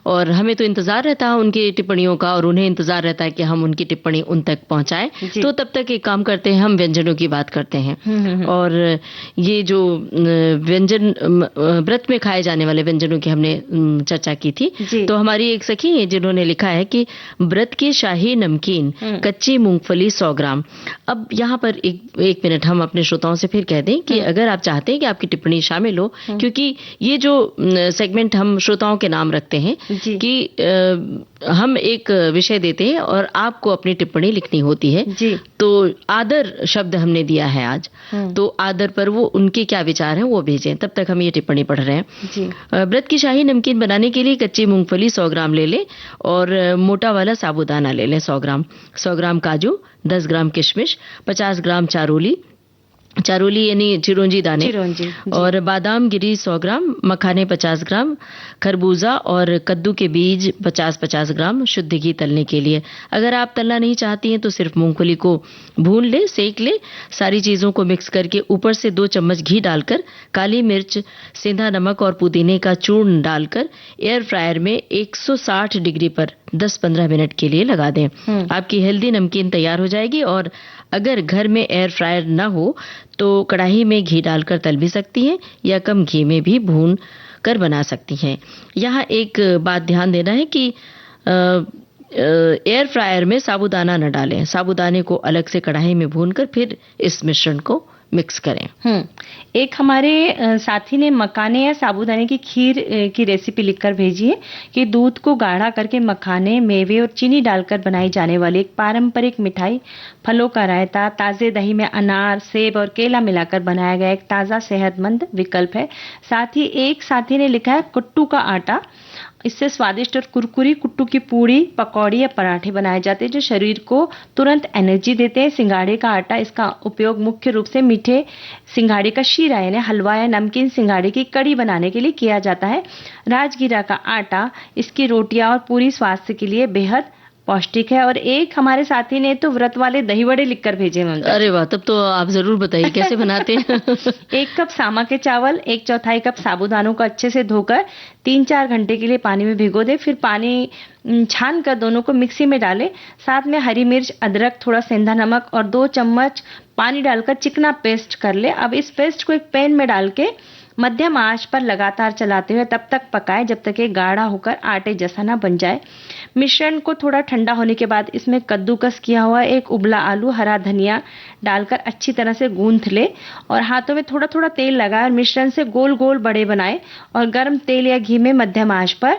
और हमें तो इंतजार रहता है उनकी टिप्पणियों का और उन्हें इंतजार रहता है कि हम उनकी टिप्पणी उन तक पहुंचाएं तो तब तक एक काम करते हैं हम व्यंजनों की बात करते हैं और ये जो व्यंजन व्रत में खाए जाने वाले व्यंजनों की हमने चर्चा की थी तो हमारी एक सखी है जिन्होंने लिखा है कि व्रत की शाही नमकीन कच्ची मूंगफली 100 ग्राम अब यहाँ पर एक मिनट हम अपने श्रोताओं से फिर कह दें कि अगर आप चाहते हैं कि आपकी टिप्पणी शामिल हो क्योंकि ये जो सेगमेंट हम श्रोताओं के नाम रखते हैं कि हम एक विषय देते हैं और आपको अपनी टिप्पणी लिखनी होती है तो आदर शब्द हमने दिया है आज तो आदर पर वो उनके क्या विचार हैं वो भेजें तब तक हम ये टिप्पणी पढ़ रहे हैं व्रत की शाही नमकीन बनाने के लिए कच्ची मूंगफली 100 ग्राम ले लें और मोटा वाला साबूदाना ले लें 100 ग्राम काजू 10 ग्राम किशमिश 50 ग्राम चारोली यानी चिरौंजी दाने और बादाम गिरी 100 ग्राम मखाने 50 ग्राम खरबूजा और कद्दू के बीज 50-50 ग्राम शुद्ध घी तलने के लिए अगर आप तलना नहीं चाहती हैं तो सिर्फ मूंगफली को भून ले सेक ले सारी चीज़ों को मिक्स करके ऊपर से 2 चम्मच घी डालकर काली मिर्च सेंधा नमक और पुदीने का चूर्ण डालकर एयर फ्रायर में 160 डिग्री पर 10-15 मिनट के लिए लगा दें आपकी हेल्दी नमकीन तैयार हो जाएगी और अगर घर में एयर फ्रायर न हो तो कढ़ाई में घी डालकर तल भी सकती हैं या कम घी में भी भून कर बना सकती हैं। यहाँ एक बात ध्यान देना है कि एयर फ्रायर में साबूदाना न डालें। साबूदाने को अलग से कढ़ाई में भूनकर फिर इस मिश्रण को मिक्स करें। एक हमारे साथी ने मखाने या साबूदाने की खीर की रेसिपी लिखकर भेजी है कि दूध को गाढ़ा करके मखाने, मेवे और चीनी डालकर बनाई जाने वाली एक पारंपरिक मिठाई, फलों का रायता, ताजे दही में अनार, सेब और केला मिलाकर बनाया गया एक ताजा सेहतमंद विकल्प है। साथ ही एक साथी ने लिखा है कुट्टू का आटा, इससे स्वादिष्ट और कुरकुरी कुट्टू की पूड़ी, पकौड़ी या पराठे बनाए जाते हैं जो शरीर को तुरंत एनर्जी देते हैं। सिंघाड़े का आटा, इसका उपयोग मुख्य रूप से मीठे सिंघाड़े का शीरा यानी हलवा या नमकीन सिंघाड़े की कड़ी बनाने के लिए किया जाता है। राजगीरा का आटा, इसकी रोटियां और पूरी स्वास्थ्य के लिए बेहद पौष्टिक है। और एक हमारे साथी ने तो व्रत वाले दही वड़े लिखकर भेजे हैं। अरे वाह, तब तो आप जरूर बताइए कैसे बनाते हैं। 1 कप सामा के चावल, 1/4 कप साबूदानों को अच्छे से धोकर 3-4 घंटे के लिए पानी में भिगो दे। फिर पानी छान कर दोनों को मिक्सी में डालें। साथ में हरी मिर्च, अदरक, थोड़ा सेंधा नमक और 2 चम्मच पानी डालकर चिकना पेस्ट कर ले। अब इस पेस्ट को एक पैन में डाल के मध्यम आंच पर लगातार चलाते हुए तब तक पकाएं जब तक ये गाढ़ा होकर आटे जैसा ना बन जाए। मिश्रण को थोड़ा ठंडा होने के बाद इसमें कद्दूकस किया हुआ एक उबला आलू, हरा धनिया डालकर अच्छी तरह से गूंथ ले और हाथों में थोड़ा थोड़ा तेल लगाए और मिश्रण से गोल गोल बड़े बनाए और गर्म तेल या घी में मध्यम आंच पर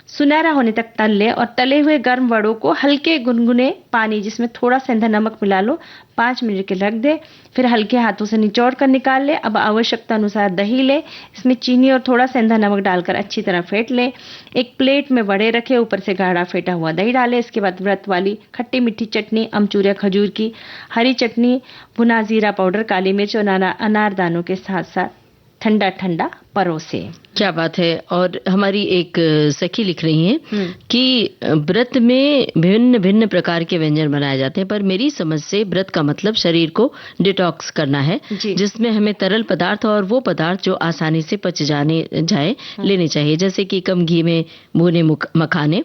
सुनहरा होने तक तल ले। और तले हुए गर्म वड़ों को हल्के गुनगुने पानी जिसमें थोड़ा सेंधा नमक मिला लो 5 मिनट के रख दे। फिर हल्के हाथों से निचोड़ कर निकाल ले। अब आवश्यकता अनुसार दही ले, इसमें चीनी और थोड़ा सेंधा नमक डालकर अच्छी तरह फेंट ले। एक प्लेट में वड़े रखे, ऊपर से गाढ़ा फेंटा हुआ दही डाले। इसके बाद व्रत वाली खट्टी मीठी चटनी, अमचूर या खजूर की हरी चटनी, भुना जीरा पाउडर, काली मिर्च और अनारदानों के साथ साथ ठंडा ठंडा परोसे। क्या बात है। और हमारी एक सखी लिख रही हैं कि व्रत में भिन्न भिन्न प्रकार के व्यंजन बनाए जाते हैं, पर मेरी समझ से व्रत का मतलब शरीर को डिटॉक्स करना है, जिसमें हमें तरल पदार्थ और वो पदार्थ जो आसानी से पच जाए लेने चाहिए, जैसे कि कम घी में भुने मखाने,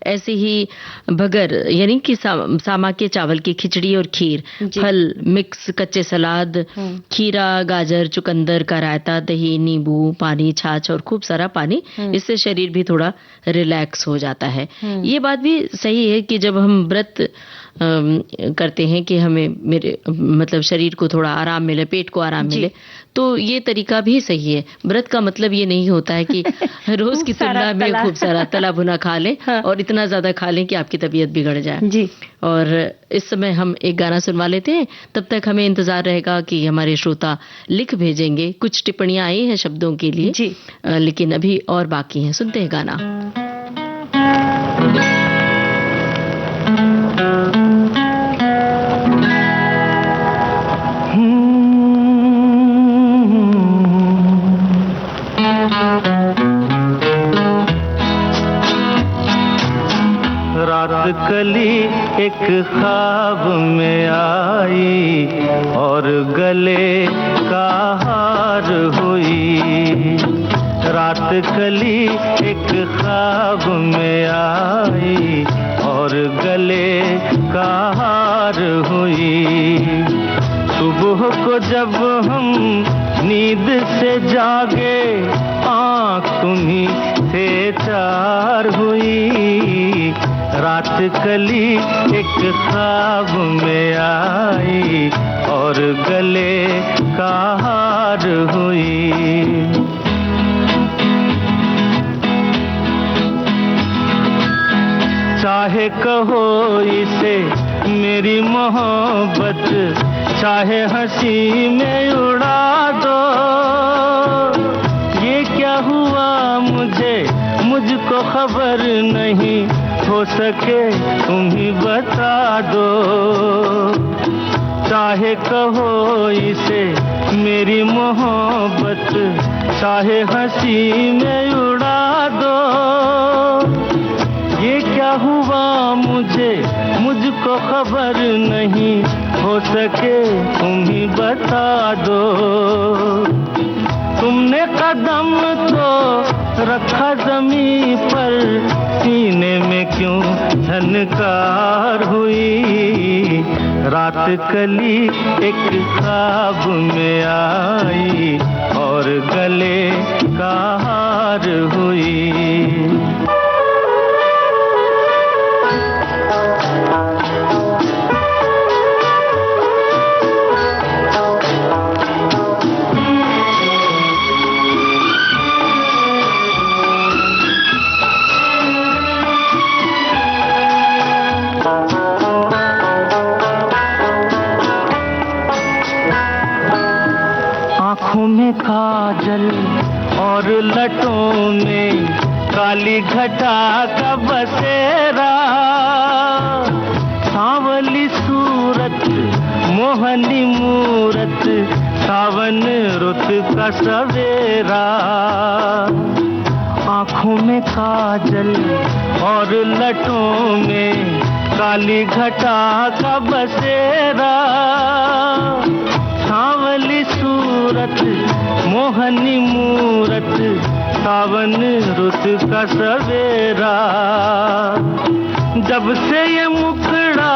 ऐसे ही भगर यानी कि सामा के चावल की खिचड़ी और खीर, फल मिक्स, कच्चे सलाद, खीरा, गाजर, चुकंदर का रायता, दही, नींबू, पानी, छाछ और खूब सारा पानी। इससे शरीर भी थोड़ा रिलैक्स हो जाता है। ये बात भी सही है कि जब हम व्रत करते हैं कि हमें मतलब शरीर को थोड़ा आराम मिले, पेट को आराम मिले, तो ये तरीका भी सही है। व्रत का मतलब ये नहीं होता है कि रोज की तुलना में खूब सारा तला भुना खा लें और इतना ज्यादा खा लें कि आपकी तबीयत बिगड़ जाए। जी। और इस समय हम एक गाना सुनवा लेते हैं, तब तक हमें इंतजार रहेगा कि हमारे श्रोता लिख भेजेंगे। कुछ टिप्पणियां आई हैं शब्दों के लिए जी, लेकिन अभी और बाकी हैं। सुनते हैं गाना। रात कली एक ख्वाब में आई और गले का हार हुई। रात कली एक ख्वाब में आई और गले का हार हुई। सुबह को जब हम नींद से जागे आँख तुम्ही से चार हुई। रात कली एक ख्वाब में आई और गले का हार हुई। चाहे कहो इसे मेरी मोहब्बत, चाहे हंसी में उड़ा दो। ये क्या हुआ मुझको खबर नहीं, हो सके तुम ही बता दो। चाहे कहो इसे मेरी मोहब्बत, चाहे हंसी में उड़ा दो। ये क्या हुआ मुझको खबर नहीं, हो सके तुम ही बता दो। तुमने कदम तो रखा जमीन पर, सीने में क्यों झनकार हुई। रात कली एक ख्वाब में आई और गले का हार हुई। आँखों में काजल और लटों में काली घटा का बसेरा, सांवली सूरत मोहनी मूरत, सावन रुत का सवेरा। आँखों में काजल और लटों में काली घटा का बसेरा, सांवली सूरत मोहनी मूरत, सावन रुत का सवेरा। जब से ये मुखड़ा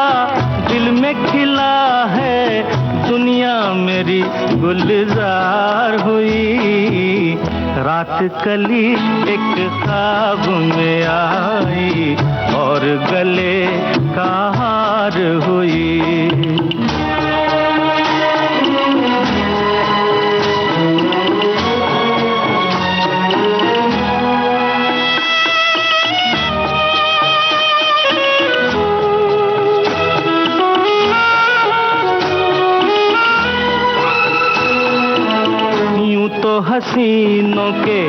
दिल में खिला है, दुनिया मेरी गुलजार हुई। रात कली एक ख्वाब में आई और गले का हार हुई। तो हसीनों के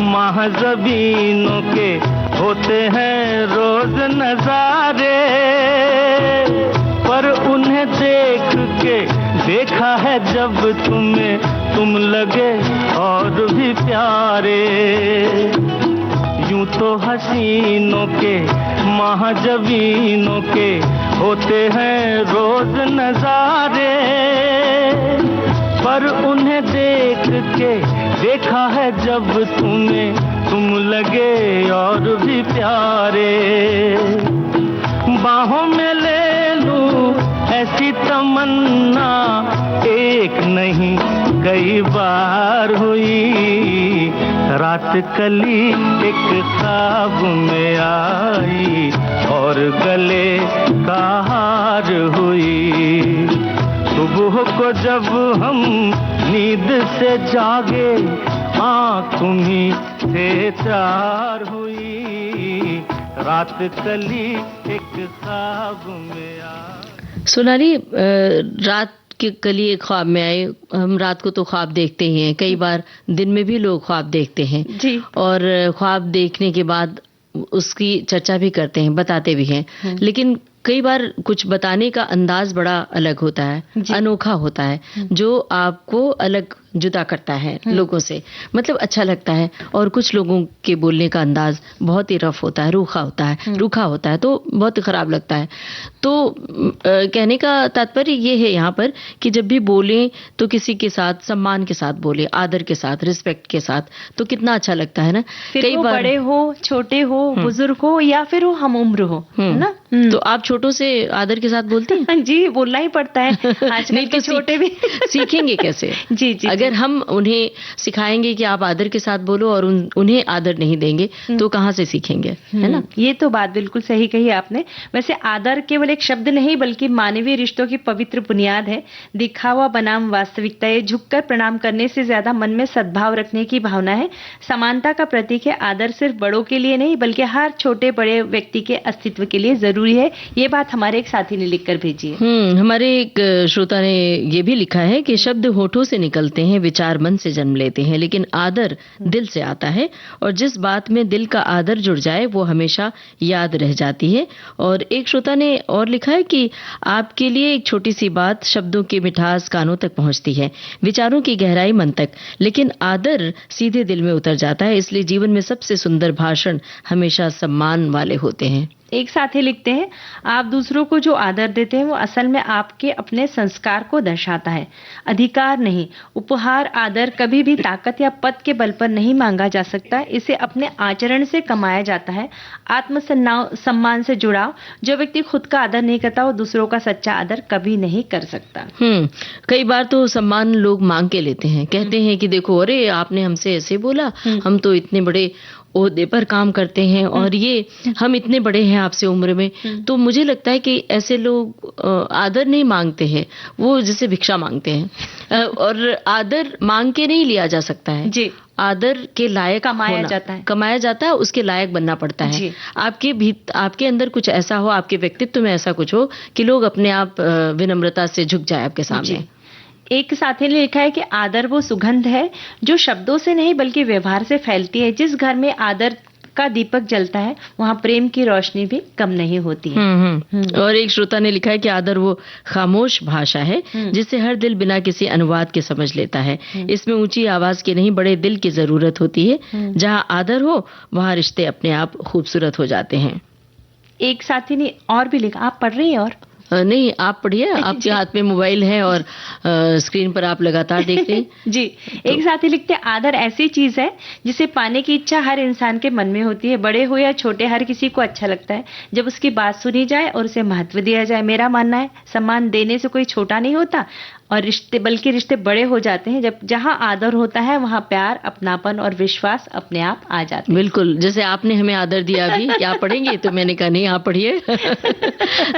महज़बीनों के होते हैं रोज नजारे, पर उन्हें देख के देखा है जब तुम्हें, तुम लगे और भी प्यारे। यूं तो हसीनों के महज़बीनों के होते हैं रोज नजारे, पर उन्हें देख के देखा है जब तुम्हें, तुम लगे और भी प्यारे। बाहों में ले लूं ऐसी तमन्ना, एक नहीं कई बार हुई। रात कली एक ख्वाब में आई और गले का हार हुई। सुबह को जब हम नींद से जागे, आँख तुम्हीं से चार हुई। रात कली एक ख्वाब में आई। सोनाली, रात के कली एक ख्वाब में आए, हम रात को तो ख्वाब देखते ही हैं, कई बार दिन में भी लोग ख्वाब देखते हैं जी। और ख्वाब देखने के बाद उसकी चर्चा भी करते हैं, बताते भी हैं, लेकिन कई बार कुछ बताने का अंदाज बड़ा अलग होता है, अनोखा होता है, जो आपको अलग जुदा करता है लोगों से, मतलब अच्छा लगता है। और कुछ लोगों के बोलने का अंदाज बहुत ही रफ होता है, रूखा होता है, तो बहुत खराब लगता है। तो कहने का तात्पर्य ये है यहाँ पर कि जब भी बोलें तो किसी के साथ सम्मान के साथ बोले, आदर के साथ, रिस्पेक्ट के साथ, तो कितना अच्छा लगता है ना। कई बार बड़े हो, छोटे हो, बुजुर्ग हो या फिर वो हम उम्र हो, है ना। तो आप छोटों से आदर के साथ बोलते हैं? जी, बोलना ही पड़ता है। आजकल के छोटे भी सीखेंगे कैसे? जी। अगर हम उन्हें सिखाएंगे कि आप आदर के साथ बोलो और उन्हें आदर नहीं देंगे तो कहाँ से सीखेंगे, है ना। ये तो बात बिल्कुल सही कही आपने। वैसे आदर केवल एक शब्द नहीं बल्कि मानवीय रिश्तों की पवित्र बुनियाद है। दिखावा बनाम वास्तविकता, ये झुककर प्रणाम करने से ज्यादा मन में सद्भाव रखने की भावना है। समानता का प्रतीक है। आदर सिर्फ बड़ों के लिए नहीं बल्कि हर छोटे बड़े व्यक्ति के अस्तित्व के लिए जरूरी है। ये बात हमारे एक साथी ने लिखकर भेजी है। हमारे एक श्रोता ने ये भी लिखा है कि शब्द होठों से निकलते हैं, विचार मन से जन्म लेते हैं, लेकिन आदर दिल से आता है और जिस बात में दिल का आदर जुड़ जाए वो हमेशा याद रह जाती है। और एक श्रोता ने और लिखा है कि आपके लिए एक छोटी सी बात शब्दों की मिठास कानों तक पहुंचती है, विचारों की गहराई मन तक, लेकिन आदर सीधे दिल में उतर जाता है। इसलिए जीवन में सबसे सुंदर भाषण हमेशा सम्मान वाले होते हैं। एक साथी लिखते हैं, आप दूसरों को जो आदर देते हैं वो असल में आपके अपने संस्कार को दर्शाता है, अधिकार नहीं। उपहार आदर कभी भी ताकत या पद के बल पर नहीं मांगा जा सकता, इसे अपने आचरण से कमाया जाता है। आत्म सम्मान से जुड़ाव, जो व्यक्ति खुद का आदर नहीं करता वो दूसरों का सच्चा आदर कभी नहीं कर सकता। कई बार तो सम्मान लोग मांग के लेते हैं, कहते हैं कि देखो अरे आपने हमसे ऐसे बोला, हम तो इतने बड़े ओहदे पर काम करते हैं और ये हम इतने बड़े हैं आपसे उम्र में। तो मुझे लगता है कि ऐसे लोग आदर नहीं मांगते हैं, वो जैसे भिक्षा मांगते हैं। और आदर मांग के नहीं लिया जा सकता है जी, आदर के लायक कमाया जाता है, उसके लायक बनना पड़ता है। आपके अंदर कुछ ऐसा हो, आपके व्यक्तित्व में ऐसा कुछ हो कि लोग अपने आप विनम्रता से झुक जाए आपके सामने। एक साथी ने लिखा है कि आदर वो सुगंध है जो शब्दों से नहीं बल्कि व्यवहार से फैलती है। जिस घर में आदर का दीपक जलता है वहां प्रेम की रोशनी भी कम नहीं होती है। और एक श्रोता ने लिखा है कि आदर वो खामोश भाषा है जिसे हर दिल बिना किसी अनुवाद के समझ लेता है। इसमें ऊंची आवाज की नहीं, बड़े दिल की जरूरत होती है। जहां आदर हो वहां रिश्ते अपने आप खूबसूरत हो जाते हैं। एक साथी ने और भी लिखा, आप पढ़ रही हैं? और नहीं, आप पढ़िए, आपके हाथ में मोबाइल है और स्क्रीन पर आप लगातार देख रहे हैं। जी, एक साथी लिखते हैं, आदर ऐसी चीज है जिसे पाने की इच्छा हर इंसान के मन में होती है। बड़े हो या छोटे, हर किसी को अच्छा लगता है जब उसकी बात सुनी जाए और उसे महत्व दिया जाए। मेरा मानना है सम्मान देने से कोई छोटा नहीं होता और बल्कि रिश्ते बड़े हो जाते हैं जब जहां आदर होता है वहां प्यार, अपनापन और विश्वास अपने आप आ जाते हैं। बिल्कुल, जैसे आपने हमें आदर दिया अभी, क्या पढ़ेंगे? तो मैंने कहा नहीं, आप पढ़िए।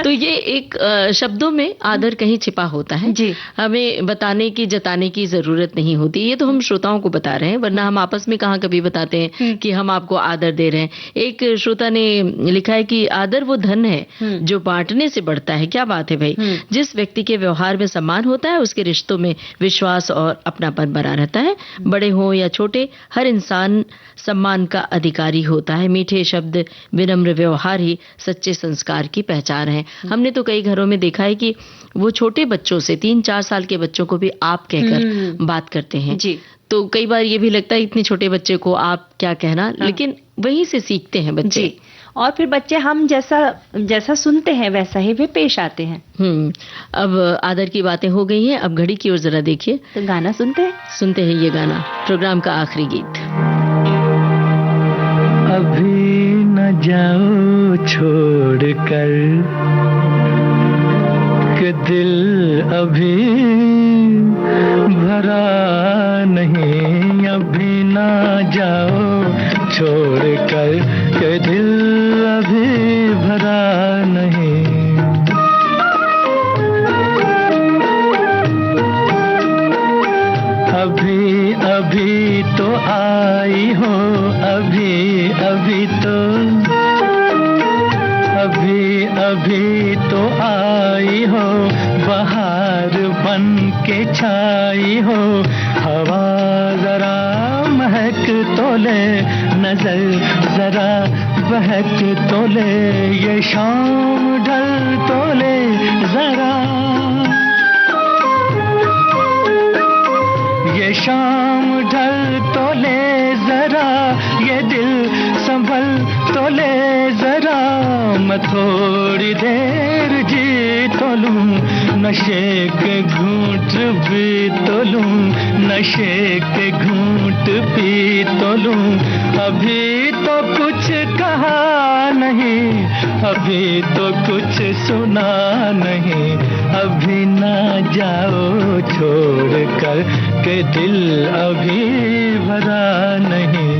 तो ये एक शब्दों में आदर कहीं छिपा होता है जी, हमें बताने की, जताने की जरूरत नहीं होती। ये तो हम श्रोताओं को बता रहे हैं, वरना हम आपस में कहाँ कभी बताते हैं कि हम आपको आदर दे रहे हैं। एक श्रोता ने लिखा है कि आदर वो धन है जो बांटने से बढ़ता है। क्या बात है भाई, जिस व्यक्ति के व्यवहार में सम्मान होता है उसके रिश्तों में विश्वास और अपनापन बना रहता है। बड़े हो या छोटे, हर इंसान सम्मान का अधिकारी होता है। मीठे शब्द, विनम्र व्यवहार ही सच्चे संस्कार की पहचान है। हमने तो कई घरों में देखा है कि वो छोटे बच्चों से, 3-4 साल के बच्चों को भी आप कहकर बात करते हैं जी। तो कई बार ये भी लगता है इतने छोटे बच्चे को आप क्या कहना, लेकिन वहीं से सीखते हैं बच्चे जी। और फिर बच्चे हम जैसा सुनते हैं वैसा ही वे पेश आते हैं। अब आदर की बातें हो गई हैं, अब घड़ी की ओर जरा देखिए, तो गाना सुनते हैं ये गाना, प्रोग्राम का आखिरी गीत। अभी न जाओ छोड़ कर कि दिल अभी भरा नहीं, अभी न जाओ छोड़ कर कि दिल अभी भरा नहीं। अभी अभी तो आई हो, अभी अभी तो आई हो, बहार बन के छाई हो। हवा जरा महक तो ले, नजर जरा बहक तो ले, ये शाम ढल तो ले जरा, ये शाम ढल तो ले जरा, ये दिल संभल तो ले जरा। मैं थोड़ी देर जी तो लूं, नशे के घूंट भी तो लूं, नशे के घूंट पी तो लूं। अभी तो कुछ कहा नहीं, अभी तो कुछ सुना नहीं, अभी ना जाओ छोड़ कर के दिल अभी भरा नहीं।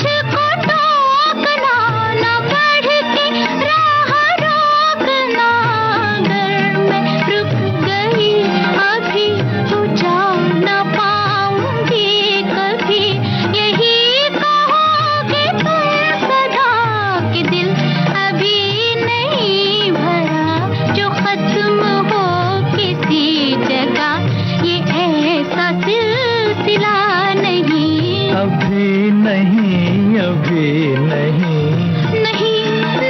मुझको टोकना नहीं, नहीं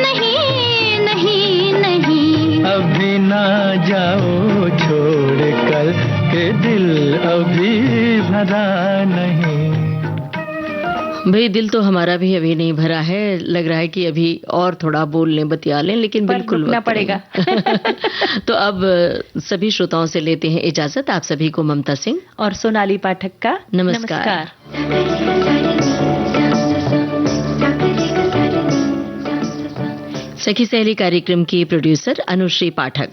नहीं नहीं नहीं, अभी ना जाओ छोड़ कर के दिल अभी भरा नहीं। भाई दिल तो हमारा भी अभी नहीं भरा है, लग रहा है कि अभी और थोड़ा बोल लें, बतिया लें, लेकिन बिल्कुल रुकना पड़ेगा। तो अब सभी श्रोताओं से लेते हैं इजाजत। आप सभी को ममता सिंह और सोनाली पाठक का नमस्कार। सखी सहेली कार्यक्रम की प्रोड्यूसर अनुश्री पाठक।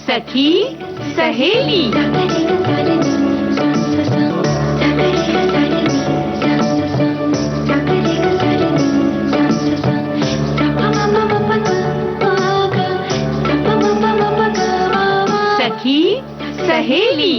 सखी सहेली। सखी सहेली।